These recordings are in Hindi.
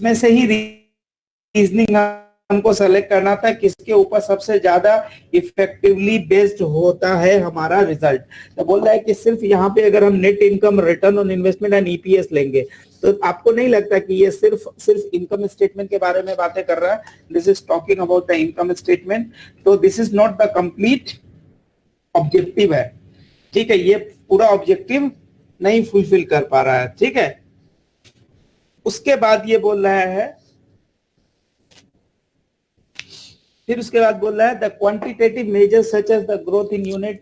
इसमें से ही रीजनिंग हमको सेलेक्ट करना था किसके ऊपर सबसे ज्यादा इफेक्टिवली बेस्ड होता है हमारा रिजल्ट। तो बोल रहा है कि सिर्फ यहाँ पे अगर हम net income, return on investment and EPS लेंगे तो आपको नहीं लगता कि ये सिर्फ इनकम स्टेटमेंट के बारे में बातें कर रहा है? This is talking about the income statement. तो this is not the complete objective है, ठीक है, ये पूरा ऑब्जेक्टिव नहीं फुलफिल कर पा रहा है, ठीक है। उसके बाद ये बोल रहा है, फिर उसके बाद बोल रहा है the quantitative measures such as the growth in unit,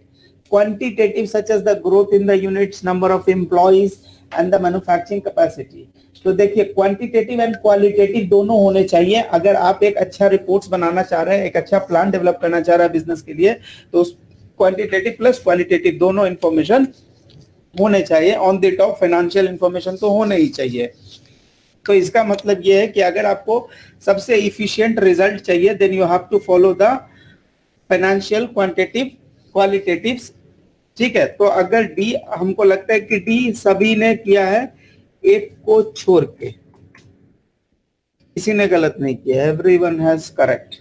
quantitative such as the growth in the units, number of employees and the manufacturing capacity. तो देखिए क्वांटिटेटिव एंड क्वालिटेटिव दोनों होने चाहिए। अगर आप एक अच्छा रिपोर्ट्स बनाना चाह रहे हैं, एक अच्छा प्लान डेवलप करना चाह रहे हैं बिजनेस के लिए, तो क्वांटिटेटिव प्लस क्वालिटेटिव दोनों इंफॉर्मेशन होने चाहिए। On the top financial information तो होने ही चाहिए। तो इसका मतलब ये है कि अगर आपको सबसे इफिशिएंट रिजल्ट चाहिए then you have to follow the financial, quantitative, qualitative, ठीक है। तो अगर डी, हमको लगता है कि डी सभी ने किया है, एक को छोड़ के किसी ने गलत नहीं किया, एवरीवन हैज करेक्ट।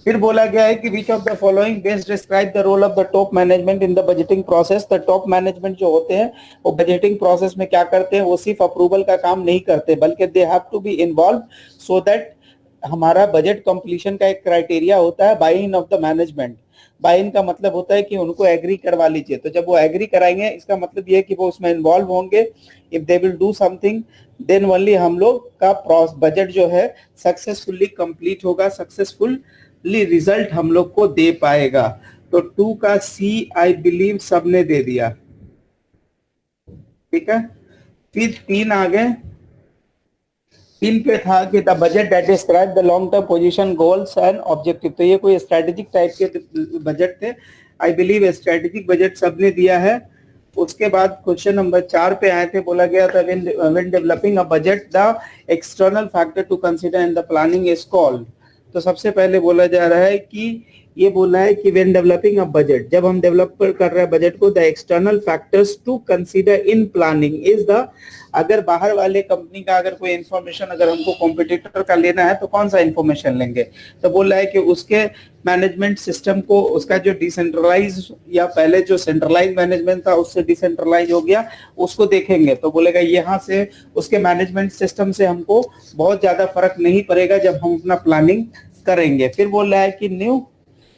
फिर बोला गया है कि which of the following best describe the role of the top management in the budgeting process. The top management जो होते हैं वो बजटिंग प्रोसेस में क्या करते हैं, वो सिर्फ अप्रूवल का काम नहीं करते बल्कि they have to be involve so that हमारा बजट कंप्लीशन का एक क्राइटेरिया होता है buy in of the management. Buy in का मतलब होता है कि उनको एग्री करवा लीजिए। तो जब वो एग्री कराएंगे इसका मतलब ये है कि वो उसमें इन्वॉल्व होंगे। If they will do something then only हम लोग का बजट जो है सक्सेसफुली कंप्लीट होगा, सक्सेसफुली रिजल्ट हम लोग को दे पाएगा। तो 2 का सी आई बिलीव सबने दे दिया, ठीक है। फिर 3 आ गए, 3 पे था कि the budget that describe the long term position, goals and objective. तो ये कोई स्ट्रेटेजिक टाइप के बजट थे, आई बिलीव स्ट्रेटेजिक बजट सबने दिया है। उसके बाद क्वेश्चन नंबर 4 पे आए थे, बोला गया था when developing a budget the external factor to consider in the planning is called. तो सबसे पहले बोला जा रहा है कि ये बोला है कि व्हेन डेवलपिंग अ बजट, जब हम डेवलप कर रहे हैं बजट को, the external factors to consider in planning is the, अगर बाहर वाले कंपनी का अगर कोई इंफॉर्मेशन अगर हमको कॉम्पिटिटर का लेना है तो कौन सा इंफॉर्मेशन लेंगे। तो बोल रहा है कि उसके मैनेजमेंट सिस्टम को, उसका जो डिसेंट्रलाइज या पहले जो सेंट्रलाइज मैनेजमेंट था उससे डिसेंट्रलाइज हो गया, उसको देखेंगे। तो बोलेगा यहाँ से उसके मैनेजमेंट सिस्टम से हमको बहुत ज्यादा फर्क नहीं पड़ेगा जब हम अपना प्लानिंग करेंगे। फिर बोल रहा है कि न्यू,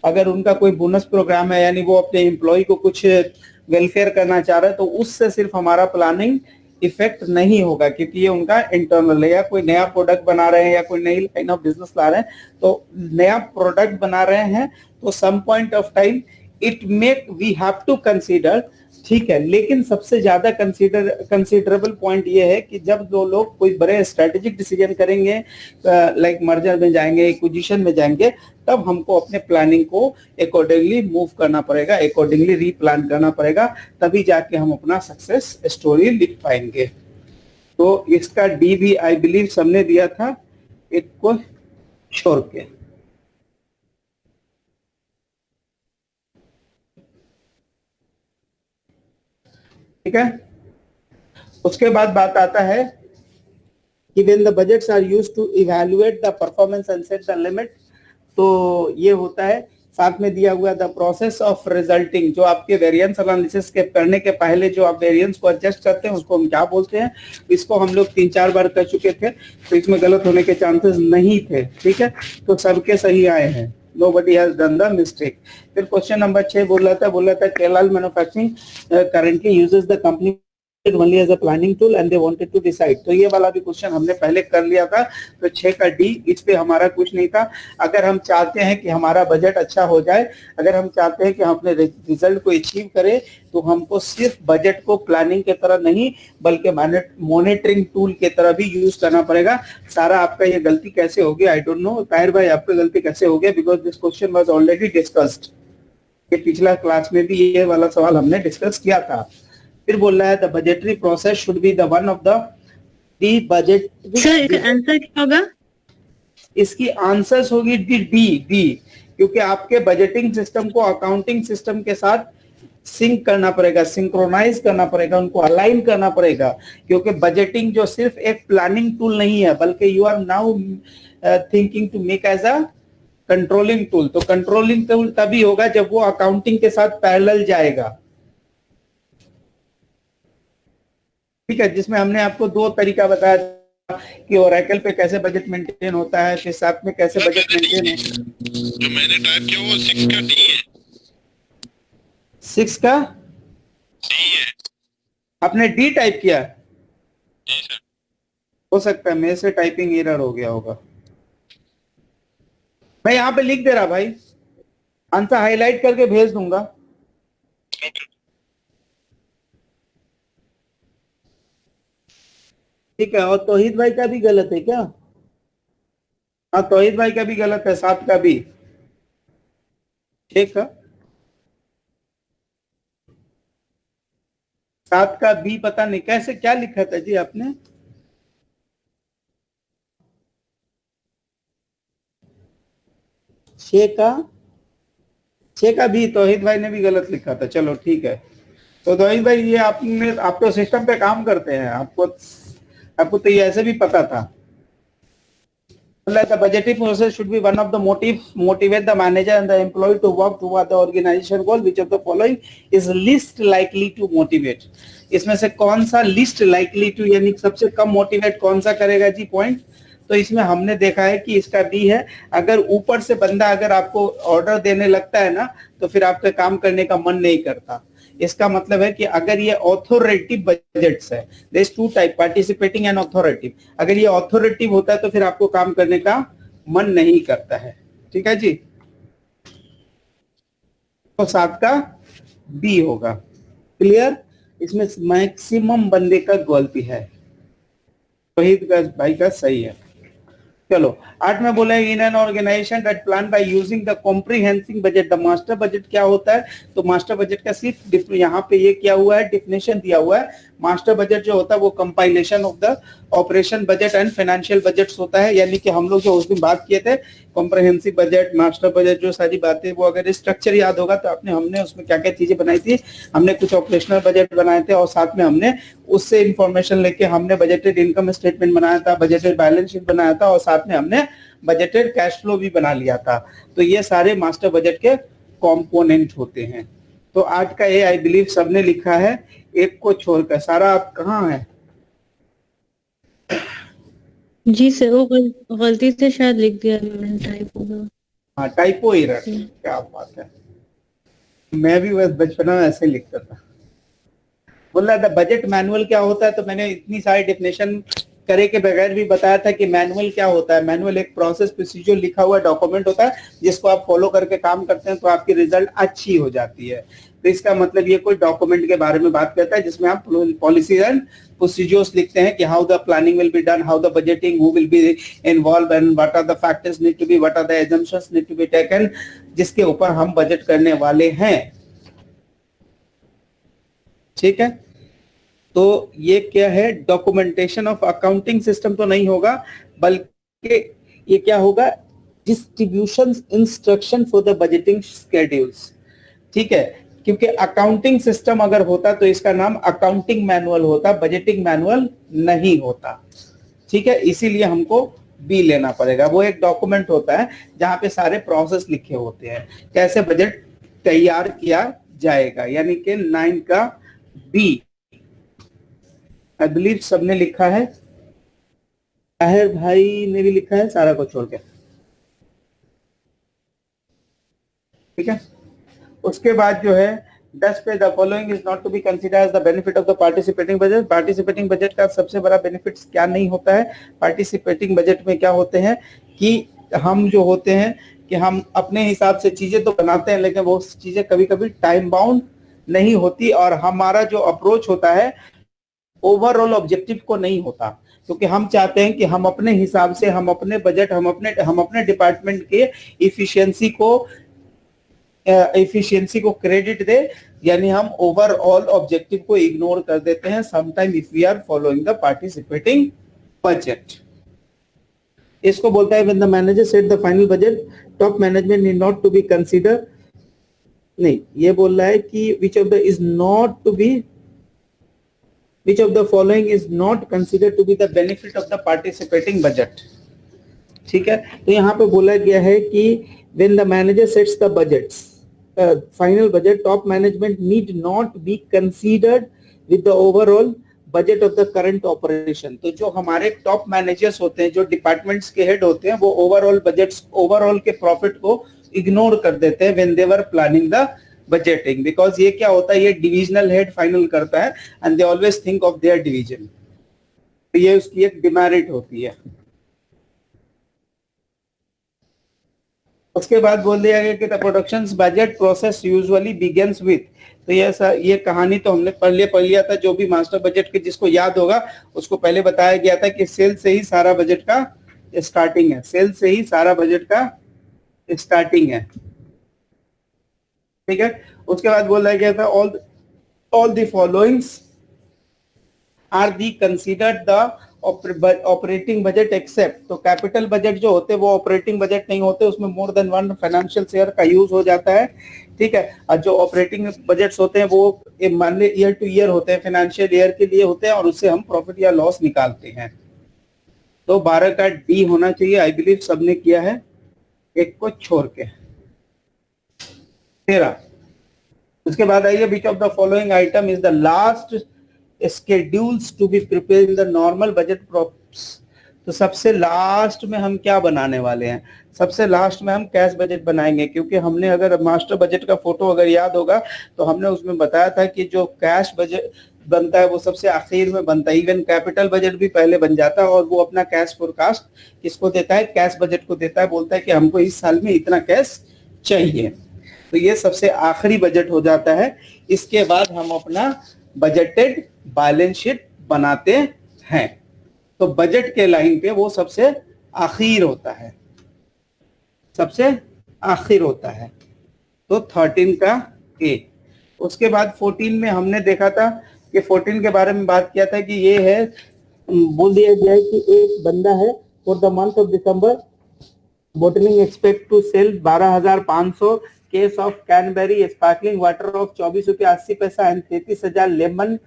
अगर उनका कोई बोनस प्रोग्राम है यानी वो अपने एम्प्लॉय को कुछ वेलफेयर करना चाह रहे हैं तो उससे सिर्फ हमारा प्लानिंग इफेक्ट नहीं होगा क्योंकि ये उनका इंटरनल है। या कोई नया प्रोडक्ट बना रहे हैं या कोई नई लाइन ऑफ बिजनेस ला रहे हैं, तो नया प्रोडक्ट बना रहे हैं तो some point of time it make we have to consider, ठीक है। लेकिन सबसे ज्यादा कंसीडरेबल पॉइंट ये है कि जब दो लोग कोई बड़े स्ट्रेटेजिक डिसीजन करेंगे, लाइक मर्जर में जाएंगे, एक्विजिशन में जाएंगे, तब हमको अपने प्लानिंग को अकॉर्डिंगली मूव करना पड़ेगा, अकॉर्डिंगली रीप्लान करना पड़ेगा, तभी जाके हम अपना सक्सेस स्टोरी लिख पाएंगे। तो इसका डी भी आई बिलीव सबने दिया था, एक को छोड़ के, ठीक है। उसके बाद बात आता है कि when the budgets are used to evaluate the performance and set the limit, तो ये होता है। साथ में दिया हुआ द प्रोसेस ऑफ रिजल्टिंग, जो आपके वेरिएंस एनालिसिस के करने के पहले जो आप वेरिएंस को एडजस्ट करते हैं उसको हम क्या बोलते हैं। इसको हम लोग 3-4 बार कर चुके थे तो इसमें गलत होने के चांसेस नहीं थे, ठीक है। तो सबके सही आए हैं, nobody has done the mistake। फिर क्वेश्चन नंबर 6 बोल रहा था केलाल manufacturing currently uses the company only as a planning tool and they wanted to decide। तो ये वाला भी क्वेश्चन हमने पहले कर लिया था। तो 6 का डी, इस पे हमारा कुछ नहीं था। अगर हम चाहते हैं कि हमारा बजट अच्छा हो जाए, अगर हम चाहते हैं कि हम अपने रिजल्ट को अचीव करें, तो हमको सिर्फ बजट को प्लानिंग की तरह नहीं बल्कि मॉनिटरिंग टूल की तरह भी यूज करना पड़ेगा। सारा आपका ये गलती कैसे हो गया, आई डोंट नो ताहिर भाई, आपका गलती कैसे हो गया, because this question was already discussed. ये पिछला क्लास में भी ये वाला सवाल हमने डिस्कस किया था। फिर बोल रहा है the budgetary process should be the one of the budget. Sir इसका आंसर क्या होगा? इसकी आंसर्स होगी डी डी डी, क्योंकि आपके बजटिंग सिस्टम को अकाउंटिंग सिस्टम के साथ सिंक करना पड़ेगा, सिंक्रोनाइज करना पड़ेगा, उनको अलाइन करना पड़ेगा, क्योंकि बजटिंग जो सिर्फ एक प्लानिंग टूल नहीं है, बल्कि you are now thinking to make as a controlling tool. तो कंट्रोलिंग टूल तभी होगा जब वो अकाउंटिंग के साथ पैरेलल जाएगा। ठीक है, जिसमें हमने आपको दो तरीका बताया था कि ओरेकल पे कैसे बजट मेंटेन होता है, फिर साथ में कैसे बजट मेंटेन होता है। जो मैंने टाइप किया वो 6 का डी है। 6 का डी है। आपने डी टाइप किया? जी सर। हो सकता है मेरे से टाइपिंग एरर हो गया होगा। मैं यहाँ पे लिख दे रहा भाई, आंसर हाईलाइट करके भेज दूंगा। ठीक है, और तौहीद भाई का भी गलत है क्या? हाँ, तौहीद भाई का भी गलत है, 7 का भी। ठीक है, 7 का बी पता नहीं कैसे, क्या लिखा था जी आपने? छह का भी तौहीद भाई ने भी गलत लिखा था। चलो ठीक है, तो तौहीद भाई ये आपने, आप तो सिस्टम पे काम करते हैं, आपको तो ये ऐसे भी पता था। The budgeting process should be one of the motivate the manager and the employee to work toward the organization goal. Which of the following is least likely to motivate? इसमें से कौन सा least likely to यानी सबसे कम मोटिवेट कौन सा करेगा जी पॉइंट? तो इसमें हमने देखा है कि इसका बी है। अगर ऊपर से बंदा अगर आपको ऑर्डर देने लगता है ना, तो फिर आपका काम करने का मन नहीं करता। इसका मतलब है कि अगर ये ऑथोरेटिव बजट्स है, there is two type, participating and authoritative. अगर ये ऑथोरेटिव होता है तो फिर आपको काम करने का मन नहीं करता है। ठीक है जी, तो 7 का बी होगा। क्लियर? इसमें मैक्सिमम बंदे का गलती है, तौहीद का भाई का सही है। चलो 8 में बोला in an organisation that plan by using the comprehensive budget. The master budget क्या होता है? तो मास्टर बजट का सिर्फ यहाँ पे ये क्या हुआ है, डिफिनेशन दिया हुआ है। मास्टर बजट जो होता है वो compilation of the operation budget and financial budgets होता है। यानी कि हम लोग जो उस दिन बात किए थे कॉम्प्रिहेंसिव बजट, मास्टर बजट, जो सारी बातें, वो अगर स्ट्रक्चर याद होगा तो हमने उसमें क्या क्या चीजें बनाई थी। हमने कुछ ऑपरेशनल बजट बनाए थे और साथ में हमने उससे इंफॉर्मेशन लेके हमने बजटेड इनकम स्टेटमेंट बनाया था, बजटेड बैलेंस शीट बनाया था और साथ में हमने बजटेड कैश फ्लो भी बना लिया था। तो ये सारे मास्टर बजट के कंपोनेंट होते हैं। तो 8 का ए आई बिलीव सबने लिखा है, एक को छोड़कर। सारा आप कहाँ है? जी सर, वो गलती से शायद लिख दिया मैंने, टाइप होगा। हाँ, टाइपो एरर। क्या बात है, मैं भी बस बचपन में ऐसे लिखता था। बोल रहा था बजट मैनुअल क्या होता है, तो मैंने इतनी सारी डेफिनेशन करे के बगैर भी बताया था कि मैनुअल क्या होता है। मैनुअल एक प्रोसेस प्रोसीजर लिखा हुआ डॉक्यूमेंट होता है, जिसको आप फॉलो करके काम करते हैं तो आपकी रिजल्ट अच्छी हो जाती है। तो इसका मतलब ये कोई डॉक्यूमेंट के बारे में बात करता है जिसमें आप पॉलिसीज एंड प्रोसीजर्स लिखते हैं कि how the planning will be done, how the budgeting, who will be involve and what are the factors need to be, what are the assumptions need to be taken, जिसके ऊपर हम बजट करने वाले हैं। ठीक है, तो ये क्या है, डॉक्यूमेंटेशन ऑफ अकाउंटिंग सिस्टम तो नहीं होगा, बल्कि ये क्या होगा, distribution instruction for the budgeting schedules. ठीक है, क्योंकि अकाउंटिंग सिस्टम अगर होता तो इसका नाम अकाउंटिंग मैनुअल होता, बजटिंग मैनुअल नहीं होता। ठीक है, इसीलिए हमको बी लेना पड़ेगा। वो एक डॉक्यूमेंट होता है जहां पे सारे प्रोसेस लिखे होते हैं, कैसे बजट तैयार किया जाएगा। यानी कि 9 का बी आई बिलीव सबने लिखा है, ताहिर भाई ने भी लिखा है, सारा को छोड़ के। ठीक है, उसके बाद जो है 10 पे the following is not to be consider as the benefit of the participating budget. Participating budget का सबसे बड़ा बेनिफिट क्या नहीं होता है? पार्टिसिपेटिंग बजट में क्या होते हैं कि हम जो होते हैं कि हम अपने हिसाब से चीजें तो बनाते हैं, लेकिन वो चीजें कभी कभी टाइम बाउंड नहीं होती, और हमारा जो अप्रोच होता है ओवरऑल ऑब्जेक्टिव को नहीं होता, क्योंकि हम चाहते हैं कि हम अपने हिसाब से, हम अपने बजट, हम अपने डिपार्टमेंट के इफिशिएंसी को क्रेडिट दे, यानी हम ओवरऑल ऑब्जेक्टिव को इग्नोर कर देते हैं sometime if we are following the participating budget. इसको बोलता है when the manager set the final budget, top management need not to be consider नहीं, ये बोल रहा है कि which of the is not to be, which of the following is not considered to be the benefit of the participating budget. ठीक है, तो यहाँ पे बोला गया है कि when the manager sets the budgets, final budget, top management need not be considered with the overall budget of the current operation. तो जो हमारे टॉप मैनेजर्स होते हैं, जो डिपार्टमेंट्स के हेड होते हैं, वो ओवरऑल बजट्स, ओवरऑल के प्रॉफिट को इग्नोर कर देते हैं when they were planning the budgeting, because ये क्या होता है, ये डिविजनल हेड फाइनल करता है and they always think of their division. तो ये उसकी एक डिमेरिट होती है। उसके बाद बोल दिया गया कि the production budget process usually begins with, तो ये कहानी तो हमने पढ़ लिया था, जो भी मास्टर बजट के जिसको याद होगा उसको पहले बताया गया था कि सेल से ही सारा बजट का स्टार्टिंग है, सेल से ही सारा बजट का स्टार्टिंग है। ठीक है, उसके बाद बोला गया था all the followings are the considered the operating budget except, तो कैपिटल बजट जो होते हैं वो ऑपरेटिंग बजट नहीं होते, उसमें more than one financial share का यूज हो जाता है। ठीक है, और जो ऑपरेटिंग बजट्स होते हैं वो मान ली ईयर टू ईयर होते हैं, फाइनेंशियल ईयर के लिए होते हैं, और उससे हम प्रॉफिट या लॉस निकालते हैं। तो 12 का डी होना चाहिए, आई बिलीव सबने किया है, एक को छोड़ के। 13, उसके बाद आइए, विच of the following item is the last schedules to be prepared in the normal budget process। तो सबसे लास्ट में हम क्या बनाने वाले हैं, सबसे लास्ट में हम कैश बजट बनाएंगे, क्योंकि हमने अगर मास्टर बजट का फोटो अगर याद होगा तो हमने उसमें बताया था कि जो कैश बजट बनता है वो सबसे आखिर में बनता है। इवन कैपिटल बजट भी पहले बन जाता है, और वो अपना कैश फोरकास्ट किसको देता है, कैश बजट को देता है, बोलता है कि हमको इस साल में इतना कैश चाहिए। तो ये सबसे आखिरी बजट हो जाता है। इसके बाद हम अपना बजटेड बैलेंस शीट बनाते हैं। तो बजट के लाइन पे वो सबसे आखिर होता है, सबसे आखिर होता है। तो 13 का ए। उसके बाद 14 में हमने देखा था कि 14 के बारे में बात किया था कि ये है, बोल दिया गया है कि एक बंदा है, for the month of December bottling expect to sell 12,500 case of cranberry sparkling water of 24 रुपये 80 पैसा एंड 33,000 लेमन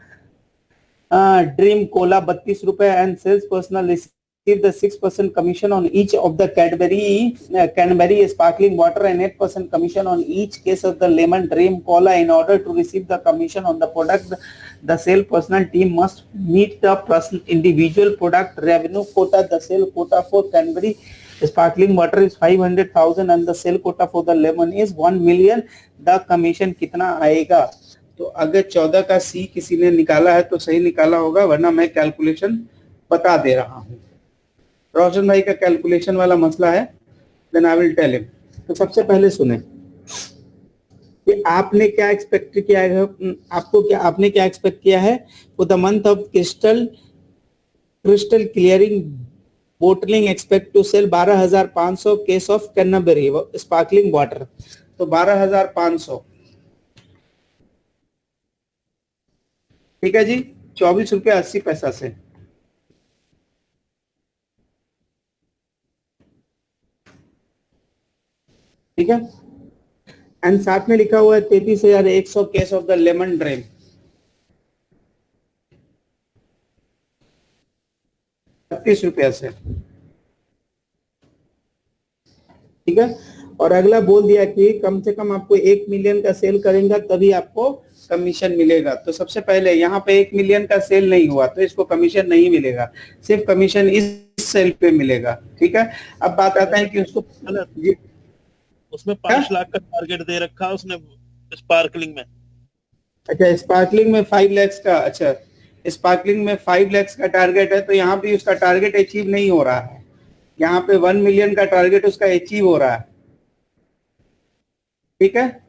ड्रीम कोला 32 रुपए and sales personal receive the 6% commission on each of the Cadbury sparkling water and 8% commission on each case of the lemon dream cola. In order to receive the commission on the product, the sale personnel team must meet the individual product revenue quota. The sale quota for Cadbury sparkling water is 500,000 and the sale quota for the lemon is 1 million. The commission कितना आएगा? तो अगर 14 का सी किसी ने निकाला है तो सही निकाला होगा, वरना मैं कैलकुलेशन बता दे रहा हूँ। रोशन भाई का कैलकुलेशन वाला मसला है, then I will tell him. तो सबसे पहले सुने कि आपने क्या एक्सपेक्ट किया है, आपने क्या एक्सपेक्ट किया है for the month of crystal clearing bottling expect to sell 12,500 case of cranberry sparkling water. तो 12,500, ठीक है जी, 24 रुपये 80 पैसा से। ठीक है, एंड साथ में लिखा हुआ है 33,100 केस ऑफ द लेमन ड्रेम, 32 रुपया से। ठीक है, और अगला बोल दिया कि कम से कम आपको 1 मिलियन का सेल करेंगे तभी आपको कमीशन मिलेगा। तो सबसे पहले यहाँ पे 1 मिलियन का सेल नहीं हुआ तो इसको कमीशन नहीं मिलेगा, सिर्फ कमीशन इस सेल पे मिलेगा। ठीक है, अब बात आता है कि उसको उसमें 5 लाख का टारगेट दे रखा है उसने स्पार्कलिंग में। अच्छा, स्पार्कलिंग में 5 लाख का, अच्छा स्पार्कलिंग में 5 लाख का टारगेट है, तो यहाँ पे उसका टारगेट अचीव नहीं हो रहा है। यहाँ पे 1 मिलियन का टारगेट उसका अचीव हो रहा है। ठीक है,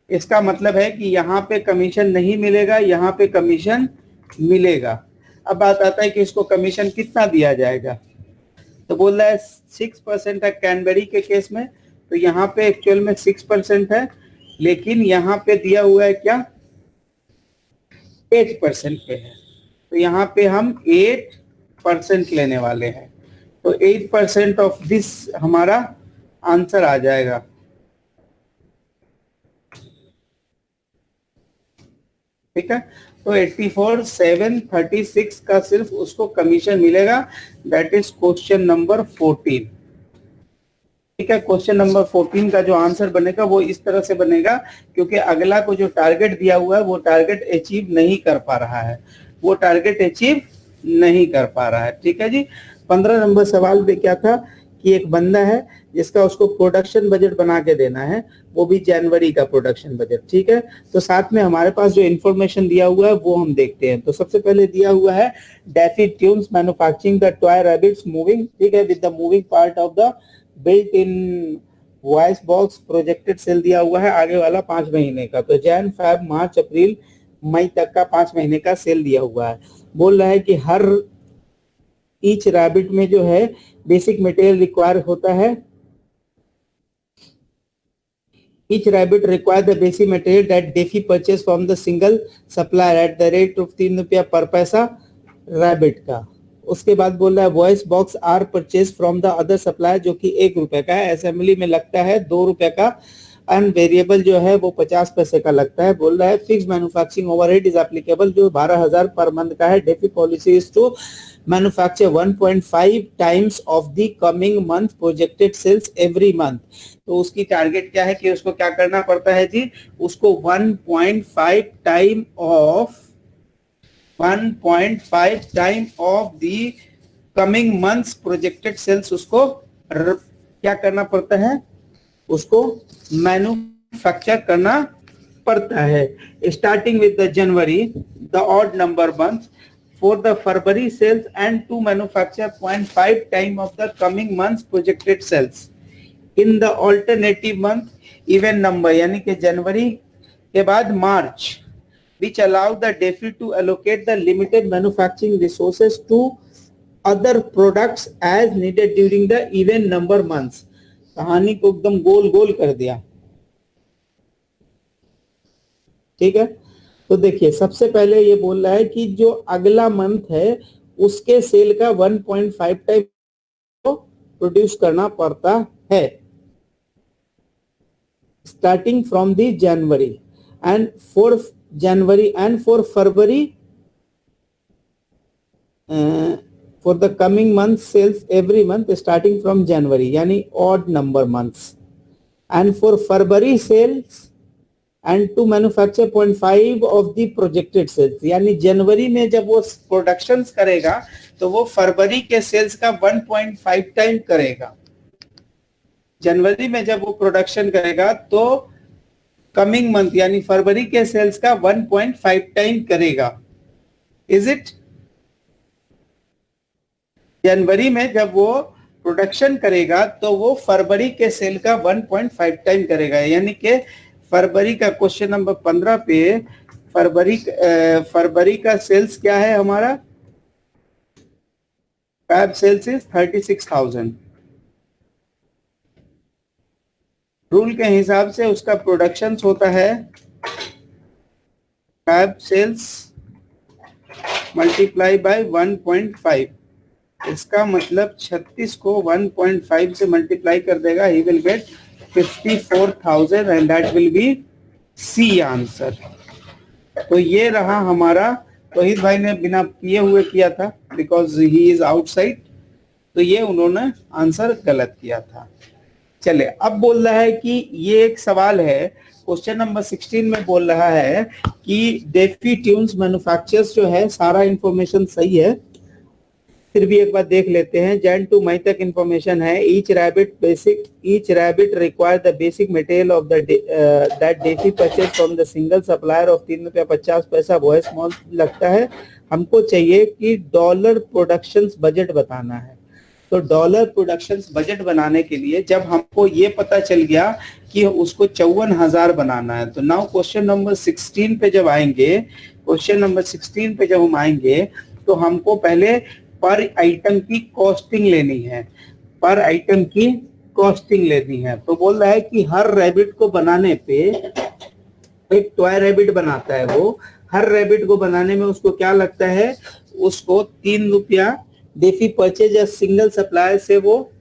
इसका मतलब है कि यहाँ पे कमीशन नहीं मिलेगा, यहाँ पे कमीशन मिलेगा। अब बात आता है कि इसको कमीशन कितना दिया जाएगा। तो बोल रहा है 6% है कैनबेरी के केस में, तो यहाँ पे एक्चुअल में 6% है, लेकिन यहाँ पे दिया हुआ है क्या, 8% पे है। तो यहाँ पे हम 8% लेने वाले हैं। तो 8% ऑफ दिस हमारा आंसर आ जाएगा। ठीक है। तो 84,736 का सिर्फ उसको कमीशन मिलेगा, दैट इज क्वेश्चन नंबर 14। ठीक है, क्वेश्चन नंबर 14 का जो आंसर बनेगा वो इस तरह से बनेगा, क्योंकि अगला को जो टारगेट दिया हुआ है वो टारगेट अचीव नहीं कर पा रहा है, वो टारगेट अचीव नहीं कर पा रहा है। ठीक है जी। 15 नंबर सवाल पे क्या था कि एक बंदा है जिसका उसको प्रोडक्शन बजट बना के देना है, वो भी जनवरी का प्रोडक्शन बजट। ठीक है, तो साथ में हमारे पास जो इन्फॉर्मेशन दिया हुआ है वो हम देखते हैं। तो सबसे पहले दिया हुआ है Daffy tunes manufacturing the toy rabbits moving, ठीक है, with the moving part of the built in voice box, projected sale दिया हुआ है आगे वाला 5 महीने का। तो जैन, फेब, मार्च, अप्रैल, मई तक का 5 महीने का सेल दिया हुआ है। बोल रहा है कि हर ईच रैबिट में जो है बेसिक मटेरियल रिक्वायर होता है, each rabbit require the basic material that Defi purchase from the single supplier at the rate of 3 रुपया पर पैसा रैबिट का। उसके बाद बोल रहा है voice box are purchase from the other supplier, जो कि 1 रुपए का है, असेंबली में लगता है 2 रुपए का, एंड वेरिएबल जो है वो 50 पैसे का लगता है। बोल रहा है fix manufacturing overhead is applicable, जो 12,000 पर मंथ का है। Daffy policy is to manufacture 1.5 times of the coming month projected sales every month. तो उसकी टारगेट क्या है कि उसको क्या करना पड़ता है जी, उसको 1.5 time of the coming months projected sales उसको क्या करना पड़ता है, उसको मैन्युफैक्चर करना पड़ता है। Starting with the January the odd number month for the February sales and to manufacture 0.5 time of the coming months projected sales in the alternative month even number, यानी कि जनवरी के बाद मार्च, which allow the DEFI to allocate the limited manufacturing resources to other products as needed during the even number months। कहानी को एकदम गोल गोल कर दिया। ठीक है, तो देखिए सबसे पहले ये बोल रहा है कि जो अगला मंथ है उसके सेल का 1.5 टाइम प्रोड्यूस करना पड़ता है, starting from the January and for February for the coming month sales every month starting from January, यानी odd number months, and for February sales and to manufacture 0.5 of the projected sales, यानी जनवरी में जब वो प्रोडक्शंस करेगा तो वो फरवरी के सेल्स का 1.5 टाइम करेगा। जनवरी में जब वो प्रोडक्शन करेगा तो कमिंग मंथ यानी फरवरी के सेल्स का 1.5 टाइम करेगा। Is it? जनवरी में जब वो प्रोडक्शन करेगा तो वो फरवरी के सेल का 1.5 टाइम करेगा, यानी कि फरवरी का क्वेश्चन नंबर 15 पे फरवरी का सेल्स क्या है हमारा, फैब सेल्स इज 36,000। रूल के हिसाब से उसका प्रोडक्शन होता है फैब सेल्स मल्टीप्लाई बाय 1.5। इसका मतलब 36 को 1.5 से मल्टीप्लाई कर देगा, he will get 54,000 and that will be C answer. तो ये रहा हमारा, रोहित भाई ने बिना किए हुए किया था बिकॉज ही इज आउटसाइड, तो ये उन्होंने आंसर गलत किया था। चले अब बोल रहा है कि ये एक सवाल है क्वेश्चन नंबर 16 में बोल रहा है कि डेफी ट्यून्स मैन्युफैक्चरर्स जो है सारा इंफॉर्मेशन सही है, फिर भी एक बार देख लेते हैं। जैन टू मई तक इंफॉर्मेशन है। Each rabbit require the basic material of that DeFi purchase from the single supplier of 3 रुपया 50 पैसा वॉइस मॉल लगता है। हमको चाहिए कि डॉलर प्रोडक्शंस बजट बताना है। तो डॉलर प्रोडक्शंस बजट बनाने के लिए जब हमको ये पता चल गया कि उसको 54,000 बनाना है, तो नाउ क्वेश्चन नंबर 16 पे जब आएंगे, क्वेश्चन नंबर 16 पे जब हम आएंगे तो हमको पहले पर आइटम की कॉस्टिंग लेनी है, पर आइटम की कॉस्टिंग लेनी है। तो बोल रहा है कि हर रैबिट को बनाने पे, एक टॉय रैबिट बनाता है वो, हर रैबिट को बनाने में उसको क्या लगता है, उसको 3 रुपया डेफी परचेज या सिंगल सप्लायर से वो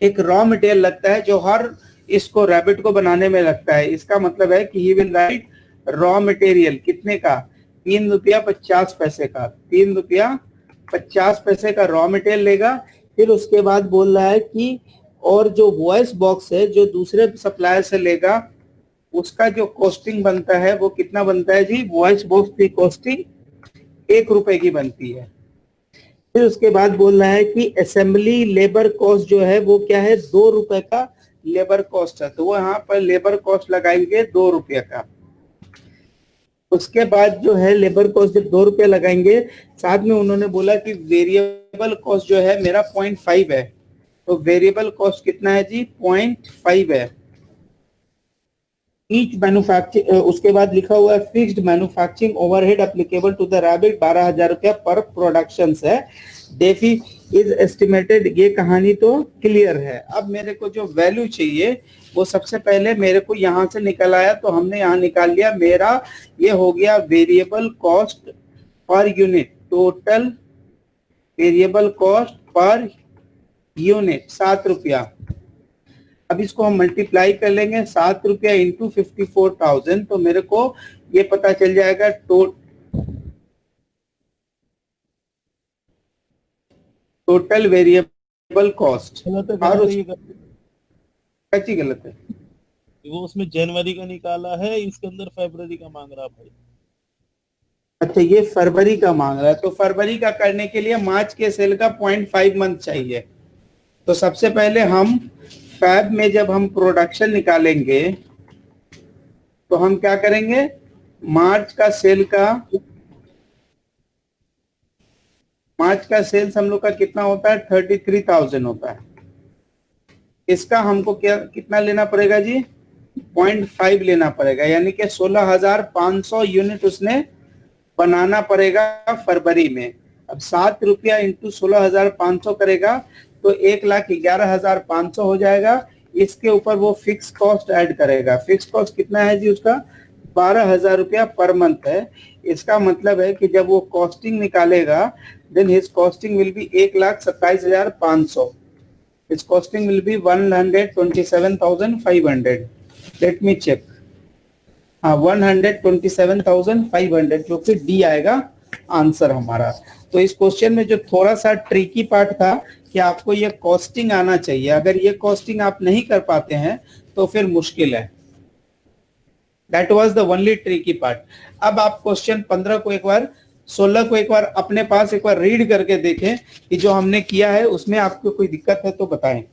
एक रॉ मटेरियल लगता है जो हर इसको रैबिट को बनाने में लगता है। इसका मतलब है कि he will write raw material कितने का, 3 रुपया 50 पैसे का, 3 रुपया 50 पैसे का रॉ मटेरियल लेगा। फिर उसके बाद बोल रहा है कि और जो वॉइस बॉक्स है जो दूसरे सप्लायर से लेगा उसका जो कॉस्टिंग बनता है वो कितना बनता है जी, वॉइस बॉक्स की कॉस्टिंग 1 रुपए की बनती है। फिर उसके बाद बोल रहा है कि असेंबली लेबर कॉस्ट जो है वो क्या है, 2 रुपए का लेबर कॉस्ट है, तो वो यहाँ पर लेबर कॉस्ट लगाएंगे 2 रुपये का। उसके बाद जो है लेबर कॉस्ट जब 2 रुपये लगाएंगे, साथ में उन्होंने बोला कि वेरिएबल कॉस्ट जो है मेरा 0.5 है, तो वेरिएबल कॉस्ट कितना है जी, 0.5 है। ईच मैन्युफैक्चर, उसके बाद लिखा हुआ है fixed manufacturing overhead applicable to the rabbit 12,000 रुपया पर प्रोडक्शन है। डेफी इज एस्टिमेटेड, ये कहानी तो क्लियर है। अब मेरे को जो वैल्यू चाहिए वो सबसे पहले मेरे को यहाँ से निकल आया, तो हमने यहाँ निकाल लिया। मेरा ये हो गया variable cost per unit, total variable cost per unit 7 रुपया। अब इसको हम मल्टीप्लाई कर लेंगे, 7 रुपया इंटू 54,000, तो मेरे को ये पता चल जाएगा टोटल वेरिएबल कॉस्ट। और कैसी गलत है, वो उसमें जनवरी का निकाला है, इसके अंदर फरवरी का मांग रहा भाई। अच्छा ये फरवरी का मांग रहा है, तो फरवरी का करने के लिए मार्च के सेल का 0.5 मंथ चाहिए। तो सबसे पहले हम फैब में जब हम प्रोडक्शन निकालेंगे तो हम क्या करेंगे, मार्च का सेल्स हम लोग का कितना होता है, 33,000 होता है। इसका हमको क्या कितना लेना पड़ेगा जी, 0.5 लेना पड़ेगा, यानी कि 16,500 यूनिट उसने बनाना पड़ेगा फरवरी में। अब 7 रुपया इंटू 16,500 करेगा तो 1,11,500 हो जाएगा। इसके ऊपर वो फिक्स कॉस्ट ऐड करेगा। फिक्स कॉस्ट कितना है जी उसका, 12,000 रुपया पर मंथ है। इसका मतलब है कि जब वो कॉस्टिंग निकालेगा then his costing will be 1,27,500। His costing will be 127,500। Let me check, हाँ 127,500 जो कि डी आएगा आंसर हमारा। तो इस क्वेश्चन में जो थोड़ा सा ट्रिकी पार्ट था कि आपको ये कॉस्टिंग आना चाहिए, अगर ये कॉस्टिंग आप नहीं कर पाते हैं तो फिर मुश्किल है। That was the only tricky part. अब आप क्वेश्चन 15 को एक बार, 16 को एक बार अपने पास एक बार रीड करके देखें कि जो हमने किया है उसमें आपको कोई दिक्कत है तो बताएं।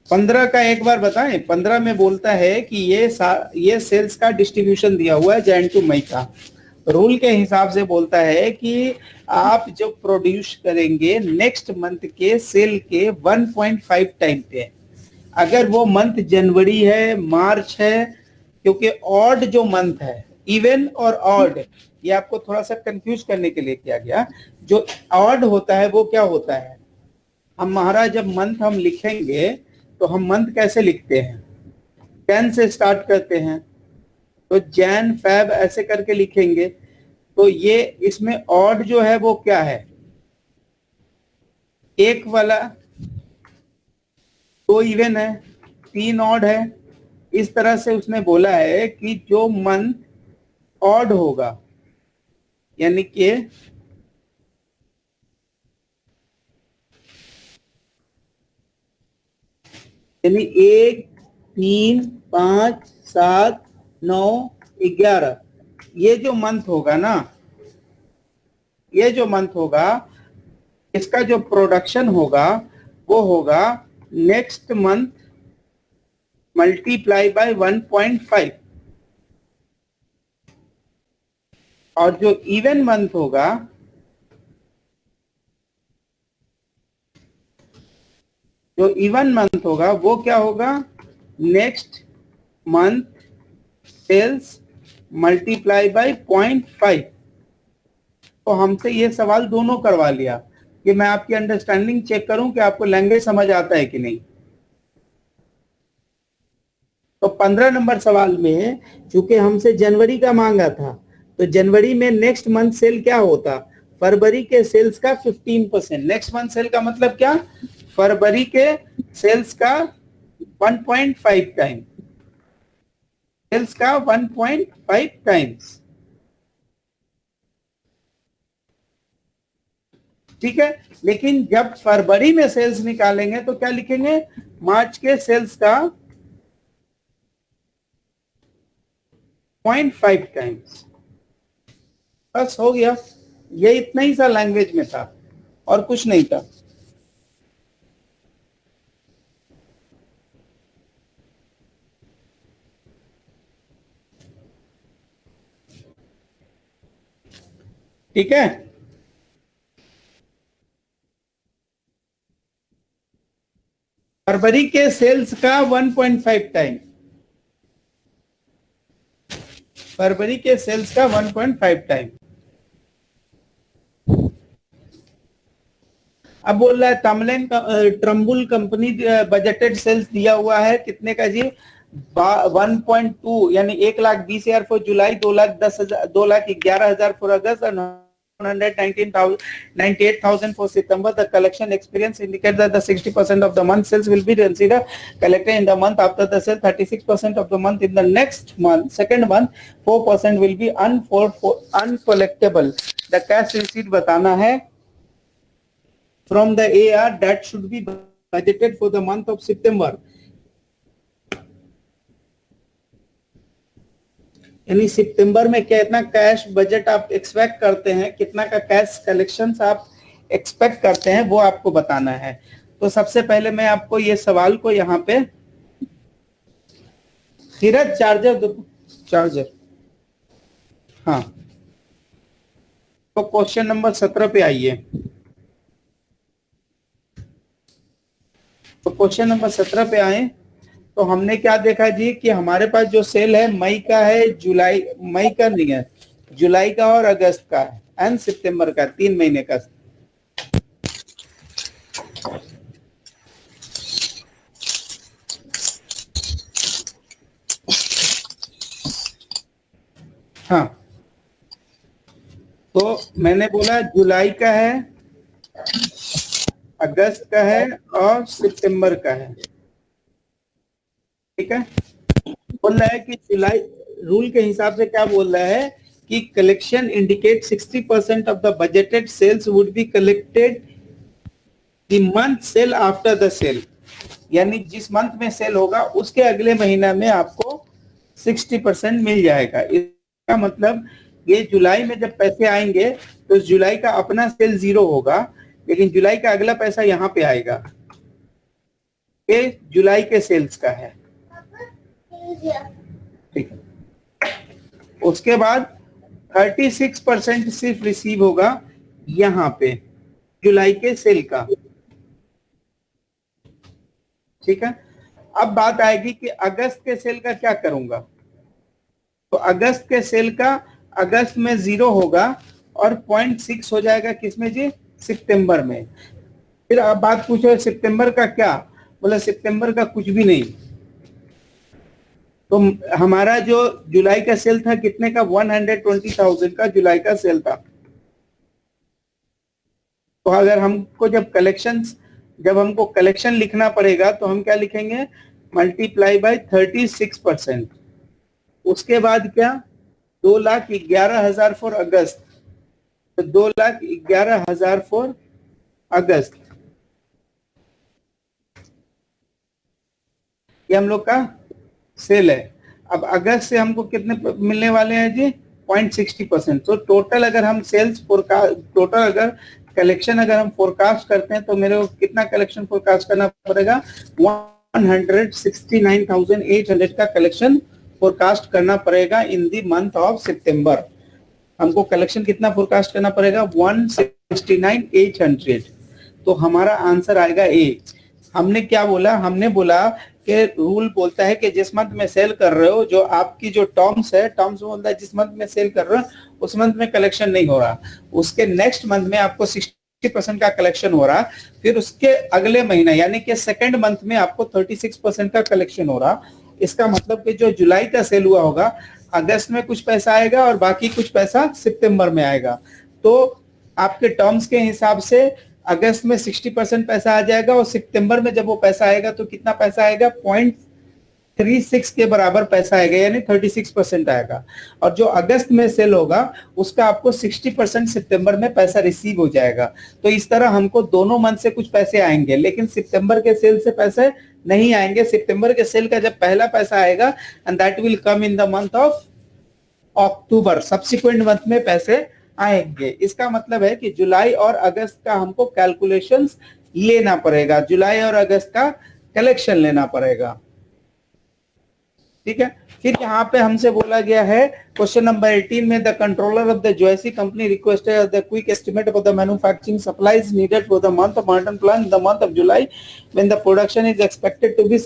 पंद्रह का एक बार बताएं। 15 में बोलता है कि ये सेल्स का डिस्ट्रीब्यूशन दिया हुआ है जैन टू मई का। रूल के हिसाब से बोलता है कि आप जो प्रोड्यूस करेंगे नेक्स्ट मंथ के सेल के 1.5 टाइम पे, अगर वो मंथ जनवरी है, मार्च है, क्योंकि ऑड जो मंथ है, इवन और ऑड, ये आपको थोड़ा सा कंफ्यूज करने के लिए किया गया। जो ऑड होता है वो क्या होता है, हम महाराज जब मंथ हम लिखेंगे तो हम मंथ कैसे लिखते हैं, 10 से स्टार्ट करते हैं, तो जैन फैब ऐसे करके लिखेंगे। तो ये इसमें ऑड जो है वो क्या है, एक वाला, 2 इवन है, 3 ऑड है। इस तरह से उसने बोला है कि जो मंथ ऑड होगा, यानी कि यानी 1, 3, 5, 7, 9, 11, ये जो मंथ होगा ना, ये जो मंथ होगा इसका जो प्रोडक्शन होगा वो होगा नेक्स्ट मंथ मल्टीप्लाई बाय 1.5, और जो इवन मंथ होगा, जो इवन मंथ होगा वो क्या होगा, next month sales multiply by 0.5। तो हमसे ये सवाल दोनों करवा लिया कि मैं आपकी अंडरस्टैंडिंग चेक करूं कि आपको लैंग्वेज समझ आता है कि नहीं। तो 15 नंबर सवाल में चूंकि हमसे जनवरी का मांगा था, तो जनवरी में नेक्स्ट मंथ सेल क्या होता, फरवरी के सेल्स का 15%। नेक्स्ट मंथ सेल का मतलब क्या, फरवरी के सेल्स का 1.5 टाइम, सेल्स का 1.5 टाइम्स। ठीक है, लेकिन जब फरवरी में सेल्स निकालेंगे तो क्या लिखेंगे, मार्च के सेल्स का 0.5 टाइम्स। बस हो गया, ये इतना ही सा लैंग्वेज में था और कुछ नहीं था। ठीक है, फरवरी के सेल्स का 1.5 टाइम, फरवरी के सेल्स का 1.5 टाइम। अब बोल रहा है तमलेन ट्रम्बुल कंपनी बजटेड सेल्स दिया हुआ है कितने का जी, 1.2 यानी 1,20,000 फॉर जुलाई, 2,11,000 फॉर अगस्त और 198,000 for September. The collection experience indicates that the 60% of the month sales will be considered collected in the month after the sale, 36% of the month in the next month, second month, 4% will be uncollectible. The cash receipt बताना है from the AR that should be budgeted for the month of September. यानी सितंबर में कितना कैश बजट आप एक्सपेक्ट करते हैं, कितना का कैश कलेक्शंस आप एक्सपेक्ट करते हैं, वो आपको बताना है। तो सबसे पहले मैं आपको ये सवाल को यहाँ पे धीरज चार्जर हाँ, तो क्वेश्चन नंबर 17 पे आइए। तो क्वेश्चन नंबर 17 पे आए तो हमने क्या देखा जी कि हमारे पास जो सेल है मई का है, जुलाई, मई का नहीं है, जुलाई का और अगस्त का है एंड सितंबर का, 3 महीने का। हाँ, तो मैंने बोला जुलाई का है, अगस्त का है और सितंबर का है। ठीक है, बोल रहा है कि जुलाई रूल के हिसाब से क्या बोल रहा है कि collection indicate 60% of the budgeted sales would be collected the month sale after the sale, यानी जिस मंथ में सेल होगा उसके अगले महीना में आपको 60% मिल जाएगा। इसका मतलब ये जुलाई में जब पैसे आएंगे तो जुलाई का अपना सेल 0 होगा, लेकिन जुलाई का अगला पैसा यहाँ पे आएगा, ये जुलाई के सेल्स का है। ठीक है, उसके बाद 36% सिर्फ रिसीव होगा यहाँ पे जुलाई के सेल का। ठीक है, अब बात आएगी कि अगस्त के सेल का क्या करूंगा। तो अगस्त के सेल का अगस्त में 0 होगा और 0.6 हो जाएगा किसमें जी, सितंबर में। फिर आप बात पूछो सितंबर का क्या, बोला सितंबर का कुछ भी नहीं। तो हमारा जो जुलाई का सेल था कितने का, 120,000 का जुलाई का सेल था। तो अगर हमको जब हमको कलेक्शन लिखना पड़ेगा तो हम क्या लिखेंगे, मल्टीप्लाई बाय 36%। उसके बाद क्या, 2,11,000 फॉर अगस्त, तो 2,11,000 फॉर अगस्त, ये हम लोग का सेल है। अब अगस्त से हमको कितने मिलने वाले हैं जी, 0.60%। तो टोटल अगर हम सेल्स टोटल अगर कलेक्शन अगर हम फोरकास्ट करते हैं तो मेरे को कितना कलेक्शन फोरकास्ट करना पड़ेगा, 169,800 का कलेक्शन फोरकास्ट करना पड़ेगा इन द मंथ ऑफ सितंबर। हमको कलेक्शन कितना फोरकास्ट करना पड़ेगा, 169,800। तो हमारा आंसर आएगा ए। हमने क्या बोला, हमने बोला कि रूल बोलता है कि जिस मंथ में सेल कर रहे हो, जो आपकी जो टर्म्स है, टर्म्स बोलता है जिस मंथ में सेल कर रहे हो उस मंथ में कलेक्शन नहीं हो रहा, उसके नेक्स्ट मंथ में आपको 60% का कलेक्शन हो रहा, फिर उसके अगले महीना यानी कि सेकंड मंथ में आपको 36% का कलेक्शन हो रहा। इसका मतलब कि जो जुलाई का सेल हुआ होगा अगस्त में कुछ पैसा आएगा और बाकी कुछ पैसा सितंबर में आएगा। तो आपके टर्म्स के हिसाब से अगस्त में 60% पैसा आ जाएगा और सितंबर में जब वो पैसा आएगा तो कितना पैसा आएगा, 0.36 के बराबर पैसा आएगा, यानी 36% आएगा। और जो अगस्त में सेल होगा उसका आपको 60% सितंबर में पैसा रिसीव हो जाएगा। तो इस तरह हमको दोनों मंथ से कुछ पैसे आएंगे, लेकिन सितंबर के सेल से पैसे नहीं आएंगे। सितंबर के सेल का जब पहला पैसा आएगा and that will come in the month of October, subsequent month में पैसे आएंगे। इसका मतलब है कि जुलाई और अगस्त का हमको कैलकुलेशंस लेना पड़ेगा, जुलाई और अगस्त का कलेक्शन लेना पड़ेगा, ठीक है। फिर यहाँ पे हमसे बोला गया है क्वेश्चन नंबर 18 में, the controller of the Joyce company requested the quick estimate of the manufacturing supplies needed for the month of modern plan the month of July when the production is expected to be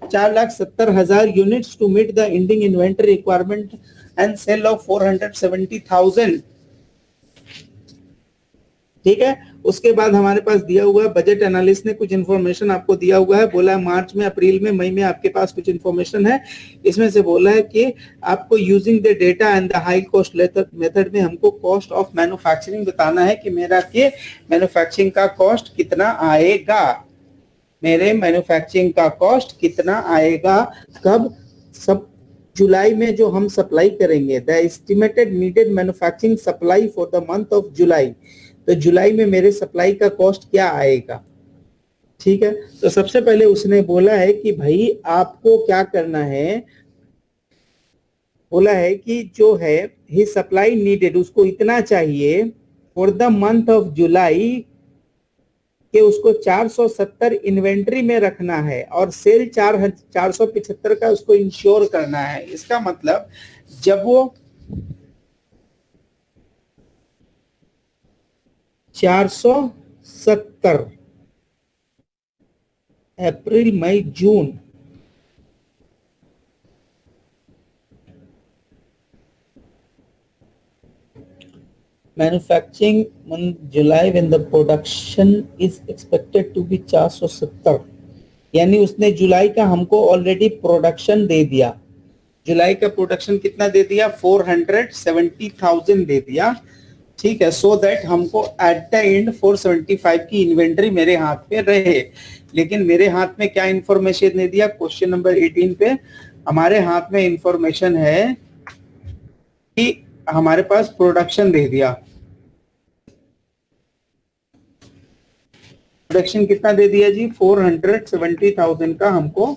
4,70,000 units to meet the ending inventory requirement and sale of 470,000, ठीक है। उसके बाद हमारे पास दिया हुआ है, बजट एनालिस्ट ने कुछ इन्फॉर्मेशन आपको दिया हुआ है, बोला है मार्च में, अप्रैल में, मई में आपके पास कुछ इन्फॉर्मेशन है। इसमें से बोला है कि आपको using the data and the high cost method में हमको कॉस्ट ऑफ मैन्युफैक्चरिंग बताना है कि मेरा के मैन्युफैक्चरिंग का कॉस्ट कितना आएगा, मेरे मैन्युफैक्चरिंग का कॉस्ट कितना आएगा, कब, सब जुलाई में जो हम सप्लाई करेंगे, the estimated needed manufacturing supply for the month of जुलाई, तो जुलाई में मेरे सप्लाई का कॉस्ट क्या आएगा, ठीक है। तो सबसे पहले उसने बोला है कि भाई आपको क्या करना है, बोला है कि जो है ही सप्लाई नीडेड, उसको इतना चाहिए फॉर द मंथ ऑफ जुलाई कि उसको 470 इन्वेंट्री में रखना है और सेल 475 का उसको इंश्योर करना है। इसका मतलब जब वो 470 April May June manufacturing month July when the production is expected to be 470, यानी उसने जुलाई का हमको ऑलरेडी प्रोडक्शन दे दिया, जुलाई का प्रोडक्शन कितना दे दिया, 470,000 दे दिया, ठीक है। सो दैट हमको एट द एंड 475 की इन्वेंट्री मेरे हाथ पे रहे। लेकिन मेरे हाथ में क्या इंफॉर्मेशन दे दिया, क्वेश्चन नंबर 18 पे हमारे हाथ में इंफॉर्मेशन है कि हमारे पास प्रोडक्शन दे दिया, प्रोडक्शन कितना दे दिया जी, 470,000 का हमको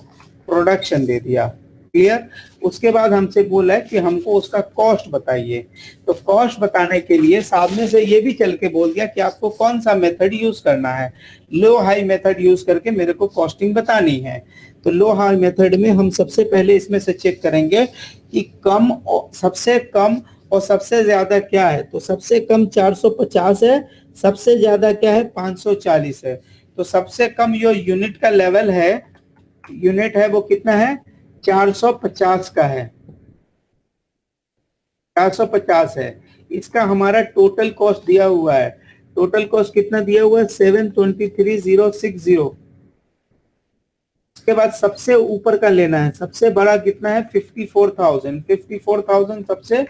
प्रोडक्शन दे दिया, क्लियर। उसके बाद हमसे बोला है कि हमको उसका कॉस्ट बताइए। तो कॉस्ट बताने के लिए सामने से ये भी चल के बोल दिया कि आपको कौन सा मेथड यूज करना है, लो हाई मेथड यूज करके मेरे को कॉस्टिंग बतानी है। तो लो हाई मेथड में हम सबसे पहले इसमें से चेक करेंगे कि कम, सबसे कम और सबसे ज्यादा क्या है। तो सबसे कम 450 है, सबसे ज्यादा क्या है 540 है। तो सबसे कम जो यूनिट का लेवल है, यूनिट है वो कितना है, 450 का है, 450 है। इसका हमारा टोटल कॉस्ट दिया हुआ है, टोटल कॉस्ट कितना दिया हुआ है, 723,060। उसके बाद सबसे ऊपर का लेना है, सबसे बड़ा कितना है 54,000 सबसे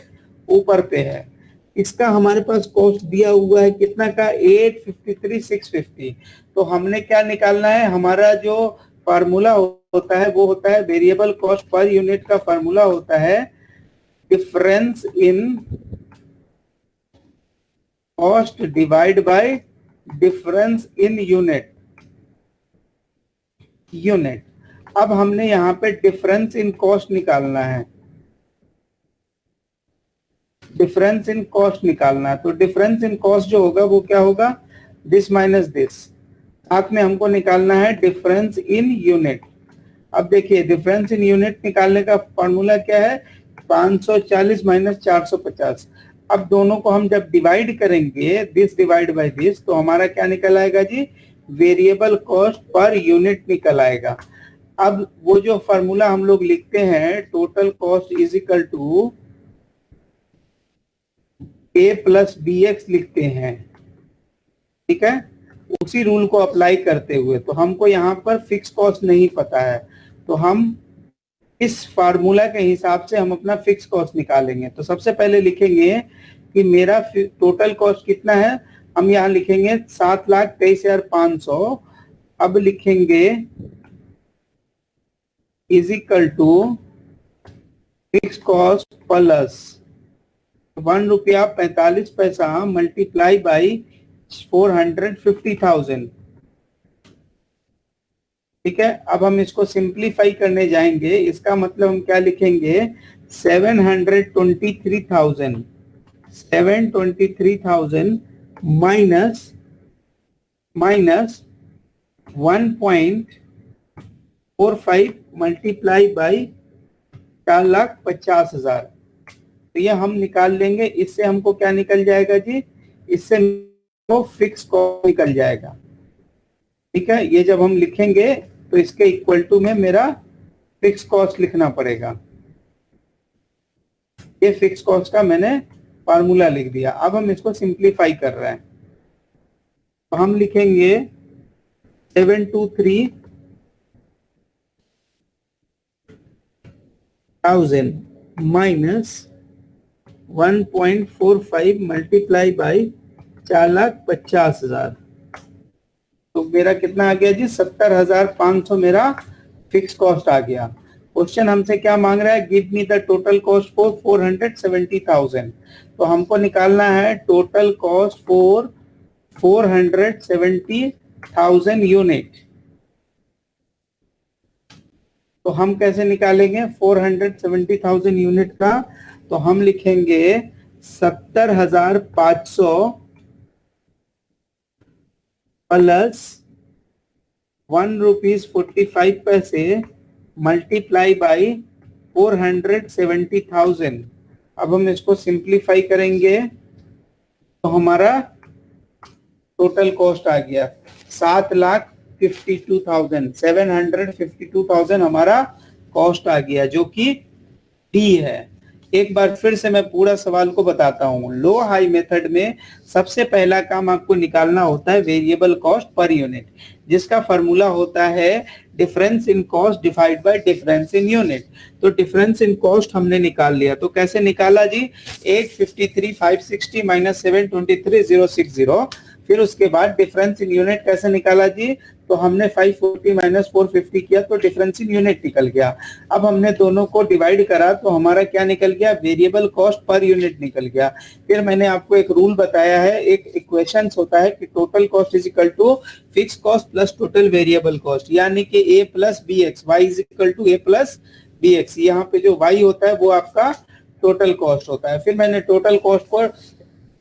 ऊपर पे है। इसका हमारे पास कॉस्ट दिया हुआ है कितना का, 853,650। तो हमने क्या निकालना है, हमारा जो फार्मूला होता है वो होता है वेरिएबल कॉस्ट पर यूनिट का फार्मूला होता है difference in cost divide by difference in unit. अब हमने यहाँ पे डिफरेंस इन कॉस्ट निकालना है, डिफरेंस इन कॉस्ट निकालना है। तो डिफरेंस इन कॉस्ट जो होगा वो क्या होगा, दिस माइनस दिस। साथ में हमको निकालना है डिफरेंस इन यूनिट। अब देखिए डिफरेंस इन यूनिट निकालने का फॉर्मूला क्या है, 540 माइनस 450। अब दोनों को हम जब डिवाइड करेंगे, दिस डिवाइड बाय दिस, तो हमारा क्या निकल आएगा जी, वेरिएबल कॉस्ट पर यूनिट निकल आएगा। अब वो जो फॉर्मूला हम लोग लिखते हैं, total cost is equal to A plus B X लिखते हैं, ठीक है, उसी रूल को अप्लाई करते हुए। तो हमको यहाँ पर फिक्स कॉस्ट नहीं पता है, तो हम इस फार्मूला के हिसाब से हम अपना फिक्स कॉस्ट निकालेंगे। तो सबसे पहले लिखेंगे कि मेरा टोटल कॉस्ट कितना है, हम यहाँ लिखेंगे 7,23,500। अब लिखेंगे is equal to fix cost plus ₹1.45 multiply by 450,000। ठीक है, अब हम इसको सिंप्लीफाई करने जाएंगे। इसका मतलब हम क्या लिखेंगे, 723,000 माइनस 1.45 मल्टीप्लाई बाई 4,50,000। तो ये हम निकाल लेंगे। इससे हमको क्या निकल जाएगा जी, इससे तो फिक्स कॉस्ट निकल जाएगा। ठीक है, ये जब हम लिखेंगे तो इसके इक्वल टू में मेरा फिक्स कॉस्ट लिखना पड़ेगा। ये फिक्स कॉस्ट का मैंने फार्मूला लिख दिया। अब हम इसको सिंप्लीफाई कर रहे हैं, तो हम लिखेंगे 723,000 माइनस 1.45 मल्टीप्लाई बाई 4,50,000। तो मेरा कितना आ गया जी, 70,500 मेरा फिक्स कॉस्ट आ गया। क्वेश्चन हमसे क्या मांग रहा है, give me the total cost for 470,000। तो हमको निकालना है टोटल कॉस्ट फॉर 470,000 यूनिट। तो हम कैसे निकालेंगे 470,000 यूनिट का, तो हम लिखेंगे 70,500 प्लस ₹1.45 मल्टीप्लाई बाई 470,000। अब हम इसको सिंप्लीफाई करेंगे तो हमारा टोटल कॉस्ट आ गया 7,52,000 हमारा कॉस्ट आ गया, जो कि डी है। एक बार फिर से मैं पूरा सवाल को बताता हूँ। लो हाई मेथड में सबसे पहला काम आपको निकालना होता है वेरिएबल कॉस्ट पर यूनिट, जिसका फॉर्मूला होता है difference in cost divide by difference in unit. तो डिफरेंस इन कॉस्ट हमने निकाल लिया। तो कैसे निकाला जी, 853,560 माइनस 723,060। फिर उसके बाद डिफरेंस इन यूनिट कैसे निकाला जी, तो हमने 540 माइनस 450 किया तो डिफरेंस इन यूनिट निकल गया। अब हमने दोनों को डिवाइड करा तो हमारा क्या निकल गया, वेरिएबल कॉस्ट पर यूनिट निकल गया। फिर मैंने आपको एक रूल बताया है, एक इक्वेशन होता है कि total cost is equal to fix cost plus total variable cost, यानी कि A plus B X, Y is equal to A plus B X. यहाँ पे जो वाई होता है वो आपका टोटल कॉस्ट होता है। फिर मैंने टोटल कॉस्ट पर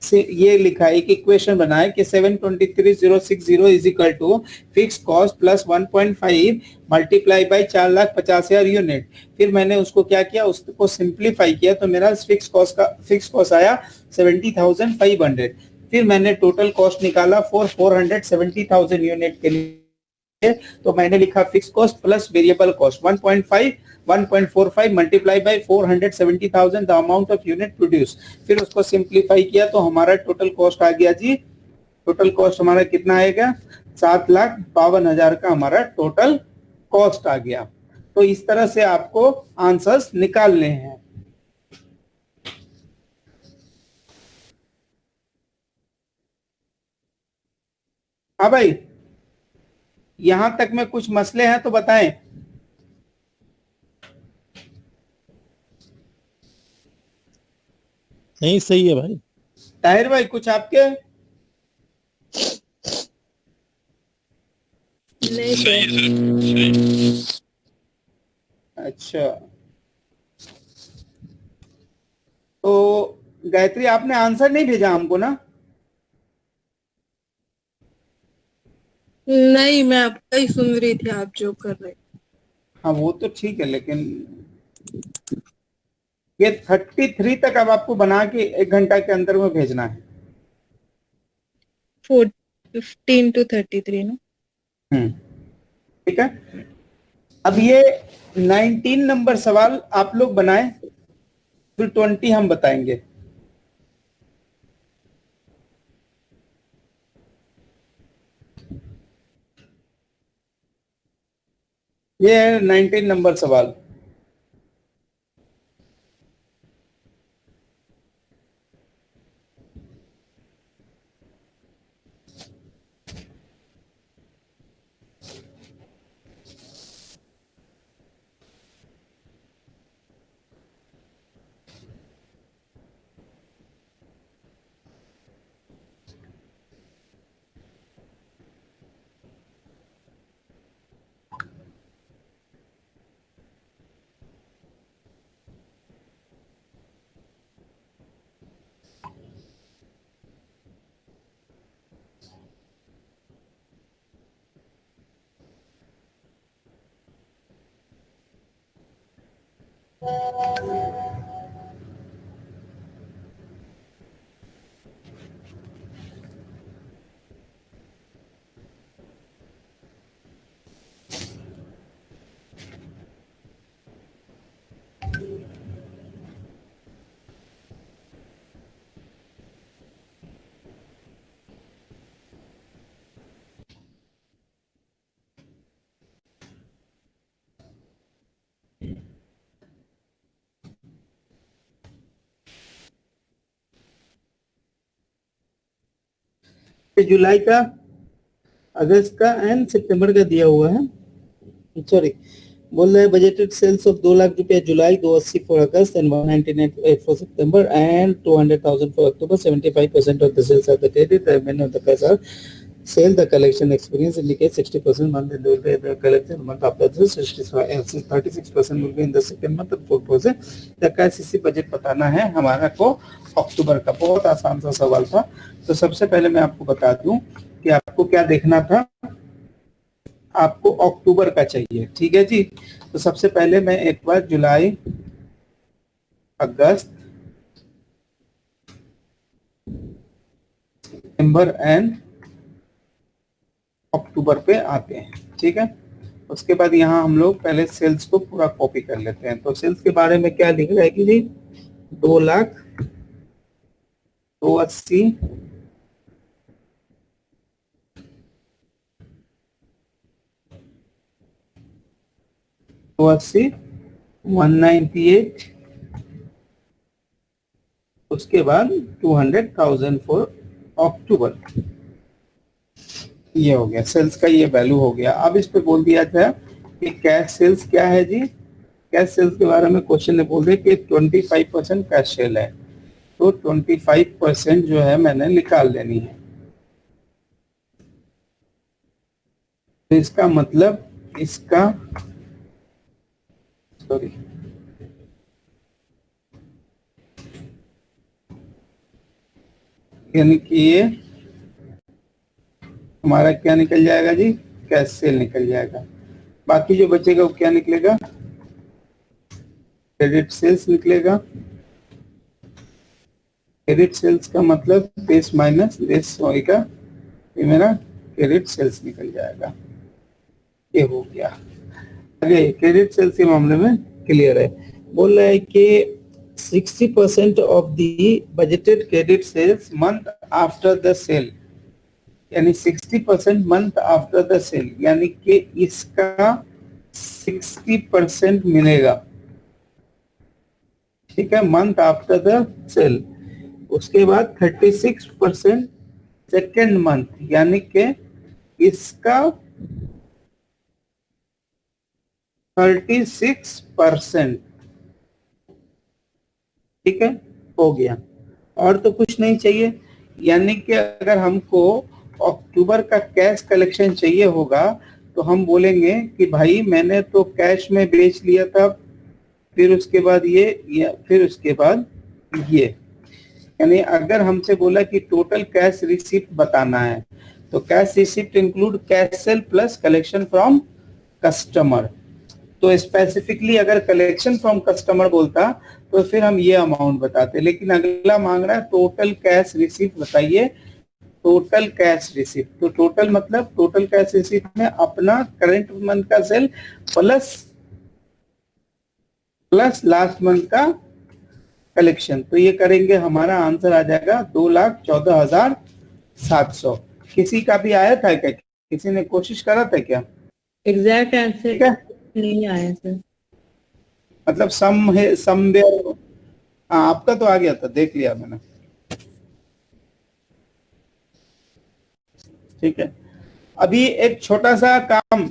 से ये लिखा है, एक इक्वेशन बनाया कि 723,060 is equal to fix cost plus 1.5 multiply by 4,50,000 unit. फिर मैंने उसको क्या किया, उसको सिंप्लीफाई किया तो मेरा फिक्स कॉस्ट आया 70,500। फिर मैंने टोटल कॉस्ट निकाला फॉर 470,000 यूनिट के लिए, तो मैंने लिखा fix cost plus variable cost 1.45 multiply by 470,000 the amount of unit produce. फिर उसको सिंप्लीफाई किया तो हमारा टोटल कॉस्ट आ गया जी, टोटल कॉस्ट हमारा कितना आएगा, 7,52,000 का हमारा टोटल कॉस्ट आ गया। तो इस तरह से आपको आंसर्स निकालने हैं। हाँ भाई, यहां तक में कुछ मसले हैं तो बताएं। नहीं सही है भाई। ताहिर भाई कुछ आपके, नहीं सही है सर। सर, सही। अच्छा तो गायत्री आपने आंसर नहीं भेजा हमको ना? नहीं, मैं आपका ही सुन रही थी, आप जो कर रहे। हाँ वो तो ठीक है, लेकिन ये 33 तक अब आपको बना के 1 घंटा के अंदर में भेजना है। 15 to 33 ना। ठीक है, अब ये 19 नंबर सवाल आप लोग बनाए, फिर 20 हम बताएंगे। ये है 19 नंबर सवाल। जुलाई का, अगस्त का एंड सितंबर का दिया हुआ है, सॉरी बोल रहे हैं बजटेड सेल्स ऑफ 2 लाख रुपया जुलाई, 280 for August and 199 for September and 200,000 for October. 75% of the sales are the credit, the remainder of the cash are sale. The collection experience indicates 60% month in the collection month after this, 36% will be in the second month and 4%. The cash इसी बजट बताना है हमारा को अक्टूबर का. बहुत आसान सा सवाल था. तो सबसे पहले मैं आपको बता दूं कि आपको क्या देखना था, आपको अक्टूबर का चाहिए. ठीक है जी. तो सबसे पहले मैं एक बार जुलाई, अगस्त, सितंबर एंड अक्टूबर पे आते हैं. ठीक है. उसके बाद यहाँ हम लोग पहले सेल्स को पूरा कॉपी कर लेते हैं. तो सेल्स के बारे में क्या लिख रहा है कि जी 2 लाख 280 198, उसके बाद 200,000 फॉर अक्टूबर. ये हो गया सेल्स का, ये वैल्यू हो गया. अब इस पे बोल दिया था कि कैश सेल्स क्या है जी. कैश सेल्स के बारे में क्वेश्चन ने बोल दिया कि 25% कैश सेल है. तो 25% जो है मैंने निकाल लेनी है. तो इसका मतलब इसका सॉरी यानी कि ये हमारा क्या निकल जाएगा जी, कैश सेल निकल जाएगा. बाकी जो बचेगा वो क्या निकलेगा, क्रेडिट सेल्स निकलेगा. क्रेडिट सेल्स का मतलब दिस माइनस दिस होएगा, ये मेरा क्रेडिट सेल्स निकल जाएगा. ये हो गया. आगे क्रेडिट सेल्स के मामले में क्लियर है. बोल रहा है कि 60% of the budgeted credit sales month after the sale, यानी 60% मंथ आफ्टर द सेल, यानी कि इसका 60% मिलेगा. ठीक है, मंथ आफ्टर द सेल. उसके बाद 36% सेकेंड मंथ, यानी कि इसका 36%. ठीक है, हो गया. और तो कुछ नहीं चाहिए. यानी कि अगर हमको अक्टूबर का कैश कलेक्शन चाहिए होगा तो हम बोलेंगे कि भाई मैंने तो कैश में बेच लिया था, फिर उसके बाद ये फिर उसके बाद ये. यानी अगर हमसे बोला कि टोटल कैश रिसीप्ट बताना है तो cash receipt include cash cell plus collection from customer. तो स्पेसिफिकली अगर कलेक्शन फ्रॉम कस्टमर बोलता तो फिर हम ये अमाउंट बताते. लेकिन अगला मांग रहा है टोटल कैश रिसीप्ट बताइए, टोटल कैश रिसीप्ट. तो टोटल मतलब टोटल कैश रिसीप्ट में अपना करंट मंथ का सेल प्लस लास्ट मंथ का कलेक्शन. तो ये करेंगे, हमारा आंसर आ जाएगा 2,14,700. किसी का भी आया था क्या, किसी ने कोशिश करा था क्या? एग्जैक्ट आंसर ठीक है, नहीं आया सर. मतलब सम है समवेयर. हाँ, आपका तो आ गया था, देख लिया मैंने. ठीक है. अभी एक छोटा सा काम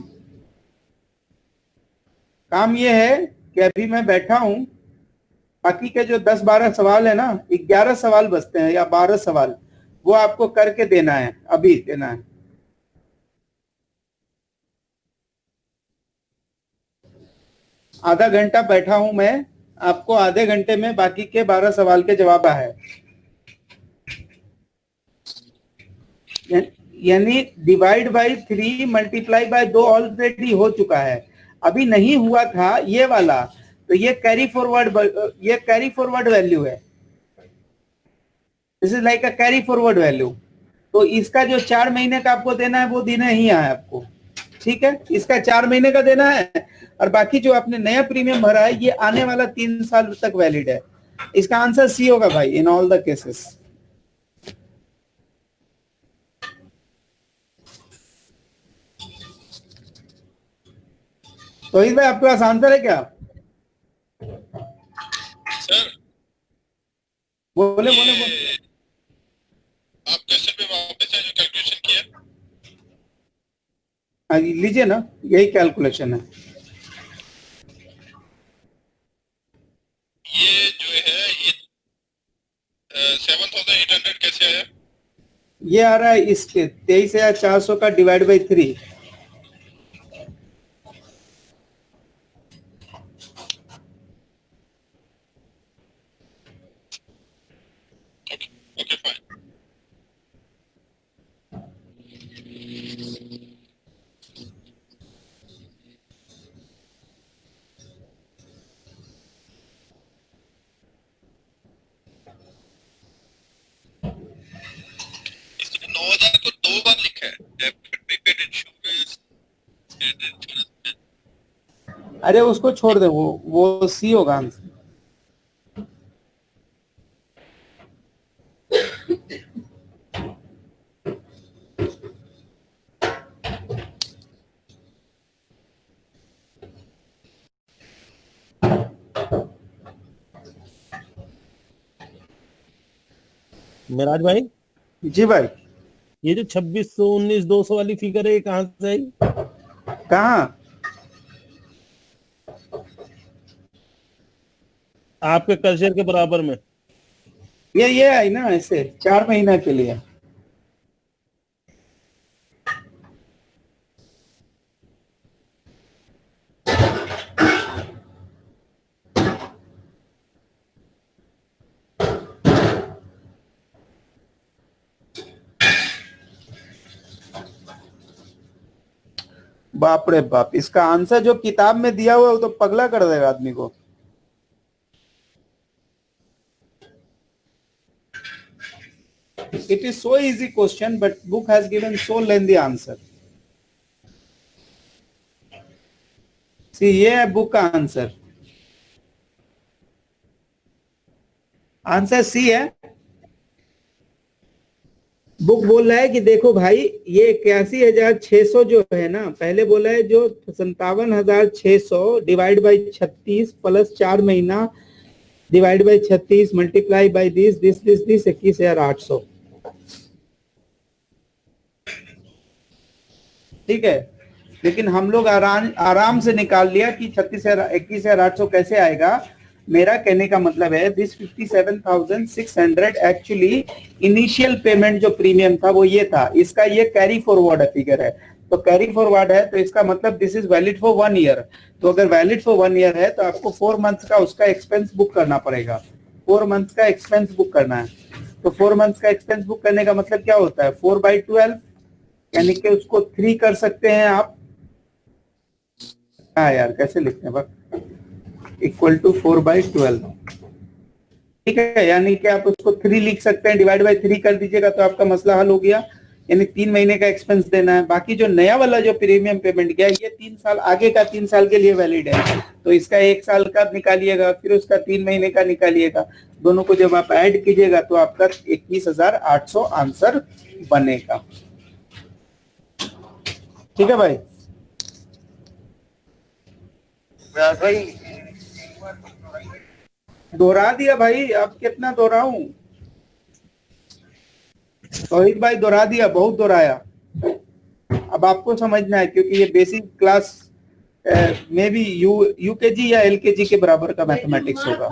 ये है कि अभी मैं बैठा हूं, बाकी के जो 10-12 सवाल है ना, 11 सवाल बचते हैं या 12 सवाल, वो आपको करके देना है, अभी देना है. आधा घंटा बैठा हूं मैं, आपको आधे घंटे में बाकी के 12 सवाल के जवाब है. यानी divide by 3 multiply by 2 already हो चुका है, अभी नहीं हुआ था ये वाला. तो ये कैरी फॉरवर्ड वैल्यू है, this is like a carry forward value. तो इसका जो 4 महीने का आपको देना है वो देना ही है आपको, ठीक है, इसका 4 महीने का देना है, और बाकी जो आपने नया प्रीमियम भरा है ये आने वाला 3 साल तक वैलिड है। इसका आंसर सी होगा भाई इन ऑल द केसेस। तो इस भाई आपके पास आंसर है क्या? सर बोले बोले ये बोले। आप क्वेश्चन पे वापस से जो कैलकुलेशन किया, हाँ जी, लीजिए ना, यही कैलकुलेशन है। ये जो है ये 7,800 कैसे आया? ये आ रहा है इसके 23,400 का डिवाइड बाई 3। Okay fine. इसने 9,000 को 2 बार लिखा है, प्रीपेड इंश्योरेंस। अरे उसको छोड़ दे, वो सी होगा आंसर। मिराज भाई, जी भाई। ये जो 2600, 19, 200 वाली फिगर है, ये कहाँ से आई? कहाँ? आपके कर्सर के बराबर में। ये आई ना ऐसे 4 महीना के लिए। बाप रे बाप, इसका आंसर जो किताब में दिया हुआ है वो तो पगला कर देगा आदमी को। It is so easy question, but book has given so lengthy answer. See, ये है बुक का आंसर। आंसर सी है। बुक बोल रहा है कि देखो भाई, ये 81,600 जो है ना, पहले बोला है जो 57,600 डिवाइड बाई 36 प्लस 4 महीना divide by 36 multiply by this 21,800। ठीक है, लेकिन हम लोग आराम से निकाल लिया कि 21,800 कैसे आएगा। मेरा कहने का मतलब है दिस 57,600 एक्चुअली इनिशियल पेमेंट जो प्रीमियम था वो ये था, इसका ये कैरी फॉरवर्ड फिगर है। तो कैरी फॉरवर्ड है तो इसका मतलब this is valid for 1 year. तो अगर वैलिड फॉर 1 ईयर है तो आपको 4 मंथ्स का उसका एक्सपेंस बुक करना पड़ेगा। 4 मंथ्स का एक्सपेंस बुक करना है। तो 4 मंथ्स का एक्सपेंस बुक करने का मतलब क्या होता है, 4/12, यानी कि उसको 3 कर सकते हैं आप। हाँ यार, कैसे लिखते हैं इक्वल टू 4/12, ठीक है, यानी कि आप उसको 3 लिख सकते हैं, डिवाइड बाई 3 कर दीजिएगा तो आपका मसला हल हो गया। यानी 3 महीने का एक्सपेंस देना है। बाकी जो नया वाला जो प्रीमियम पेमेंट किया ये 3 साल आगे का 3 साल के लिए वैलिड है। तो इसका 1 साल का निकालिएगा, फिर उसका 3 महीने का निकालिएगा, दोनों को जब आप ऐड कीजिएगा तो आपका 21,800 आंसर बनेगा। ठीक है भाई। दोहरा दिया भाई, अब कितना दोहराऊं? तौहीद भाई दोहरा दिया, बहुत दोहराया। अब आपको समझना है क्योंकि ये बेसिक क्लास में भी यूकेजी या एलकेजी के बराबर का मैथमेटिक्स होगा।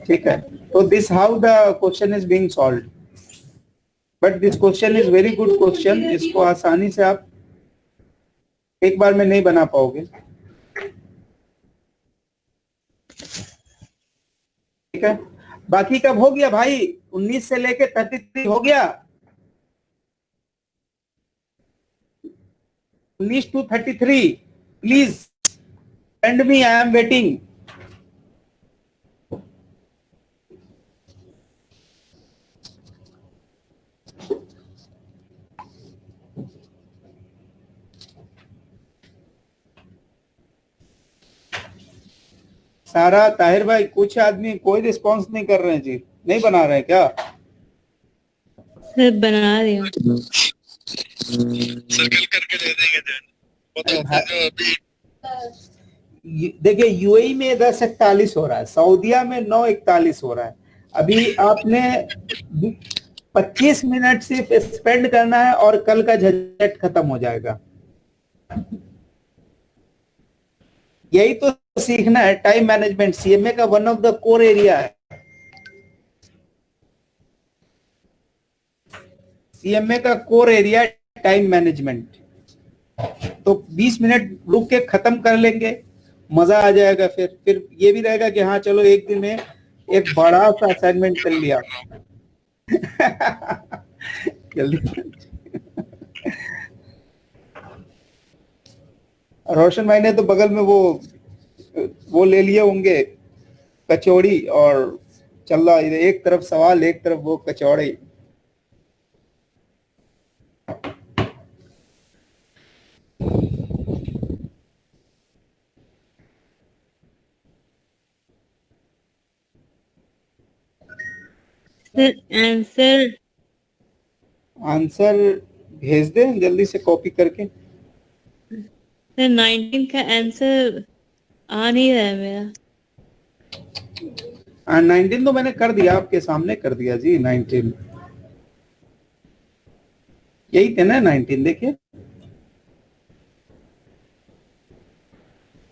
ठीक है, तो this how the question is being solved, but this question is very good question. इसको आसानी से आप एक बार में नहीं बना पाओगे। ठीक है, बाकी कब हो गया भाई? 19 से लेके 33 हो गया। 19 to 33. Please send me. I am waiting. सारा, ताहिर भाई, कुछ आदमी कोई रिस्पॉन्स नहीं कर रहे हैं जी, नहीं बना रहे हैं क्या? सर बना रही हूँ। सर्कल करके दे देंगे जन। बताते जो अभी देखिए, यूएई में 10:41 हो रहा है, सऊदीया में 9:41 हो रहा है। अभी आपने 25 मिनट सिर्फ स्पेंड करना है और कल का झंझट खत्म हो जाएगा। यही तो सीखना है, टाइम मैनेजमेंट सीएमए का one of the core area है। सीएमए का कोर एरिया टाइम मैनेजमेंट। तो 20 मिनट रुक के खत्म कर लेंगे, मजा आ जाएगा। फिर ये भी रहेगा कि हाँ चलो एक दिन में एक बड़ा सा असाइनमेंट कर लिया। जल्दी। रोशन भाई ने तो बगल में वो ले लिए होंगे कचौड़ी, और चल रहा है एक तरफ सवाल एक तरफ वो कचौड़ी। सर आंसर भेज दें जल्दी से कॉपी करके। सर 19 का आंसर आ नहीं रहा है मेरा। 19 तो मैंने कर दिया, आपके सामने कर दिया जी। 19 यही थे ना? 19 देखिए,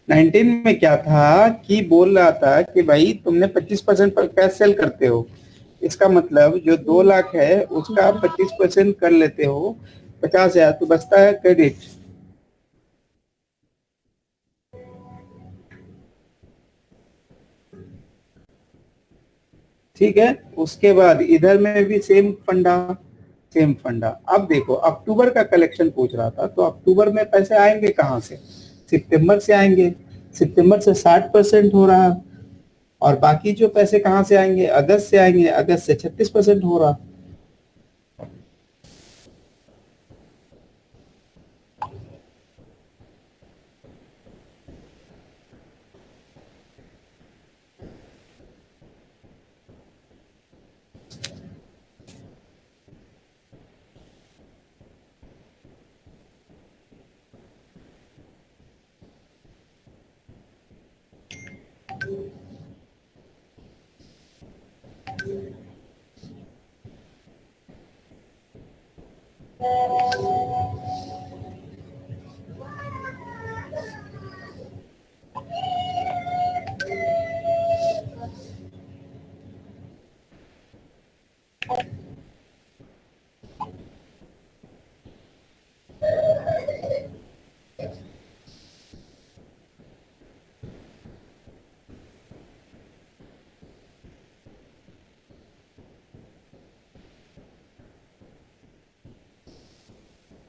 19 में क्या था कि बोल रहा था कि भाई तुमने 25% पर कैश सेल करते हो, इसका मतलब जो 2 लाख है उसका 25% कर लेते हो, 50,000, तो बचता है क्रेडिट। ठीक है, उसके बाद इधर में भी सेम फंडा, सेम फंडा। अब देखो, अक्टूबर का कलेक्शन पूछ रहा था, तो अक्टूबर में पैसे आएंगे कहाँ से? सितंबर से आएंगे। सितंबर से 60% हो रहा, और बाकी जो पैसे कहाँ से आएंगे? अगस्त से आएंगे। अगस्त से 36% हो रहा।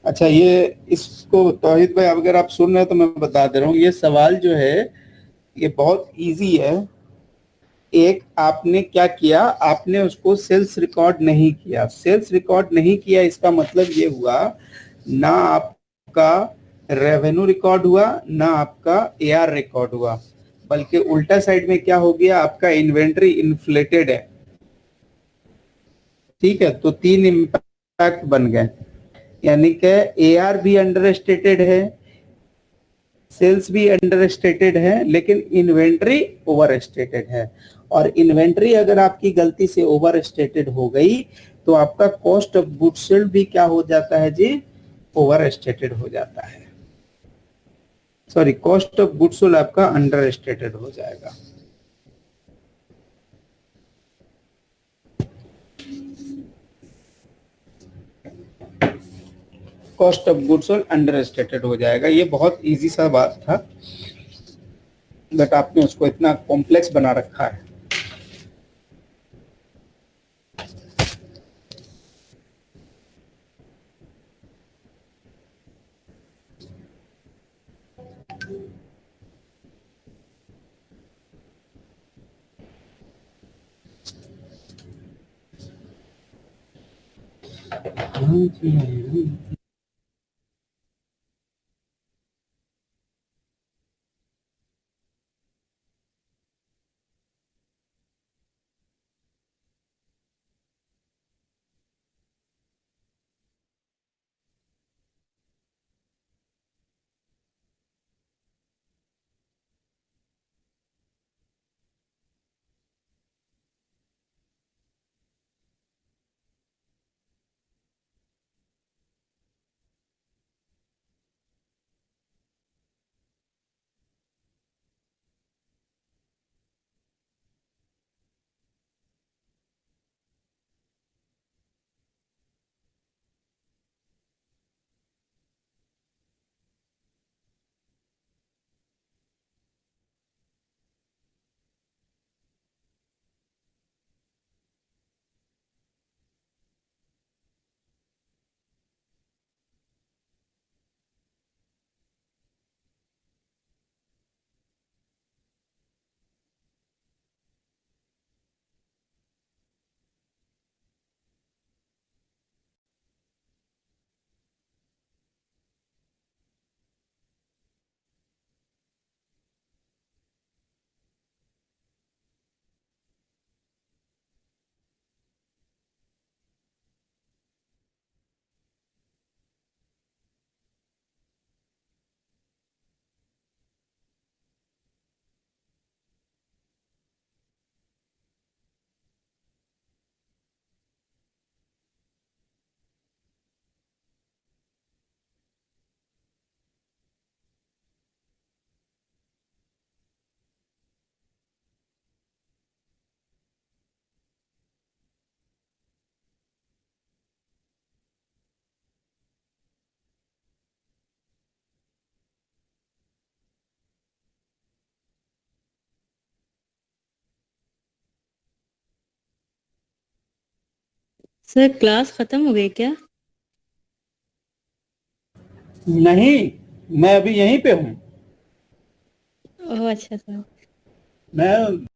अच्छा, ये इसको तौहीद भाई अगर आप सुन रहे हैं तो मैं बता दे रहा हूँ, ये सवाल जो है ये बहुत इजी है। एक आपने क्या किया, आपने उसको सेल्स रिकॉर्ड नहीं किया। सेल्स रिकॉर्ड नहीं किया इसका मतलब ये हुआ, ना आपका रेवेन्यू रिकॉर्ड हुआ, ना आपका एआर रिकॉर्ड हुआ, बल्कि उल्टा साइड में क्या हो गया, आपका इन्वेंट्री इन्फ्लेटेड है। ठीक है, तो 3 इम्पैक्ट बन गए, यानी कि एआर भी अंडर स्टेटेड है, सेल्स भी अंडर स्टेटेड है, लेकिन इन्वेंट्री ओवर स्टेटेड है। और इन्वेंट्री अगर आपकी गलती से ओवर स्टेटेड हो गई तो आपका कॉस्ट ऑफ गुड्स सोल्ड भी क्या हो जाता है जी? ओवर स्टेटेड हो जाता है। Sorry, cost of goods sold आपका अंडर स्टेटेड हो जाएगा। Cost of goods sold under stated हो जाएगा। ये बहुत इजी सा बात था, बट आपने उसको इतना कॉम्प्लेक्स बना रखा है। कहाँ से आया? सर क्लास खत्म हो गई क्या? नहीं, मैं अभी यहीं पे हूँ। ओह अच्छा सर। मैं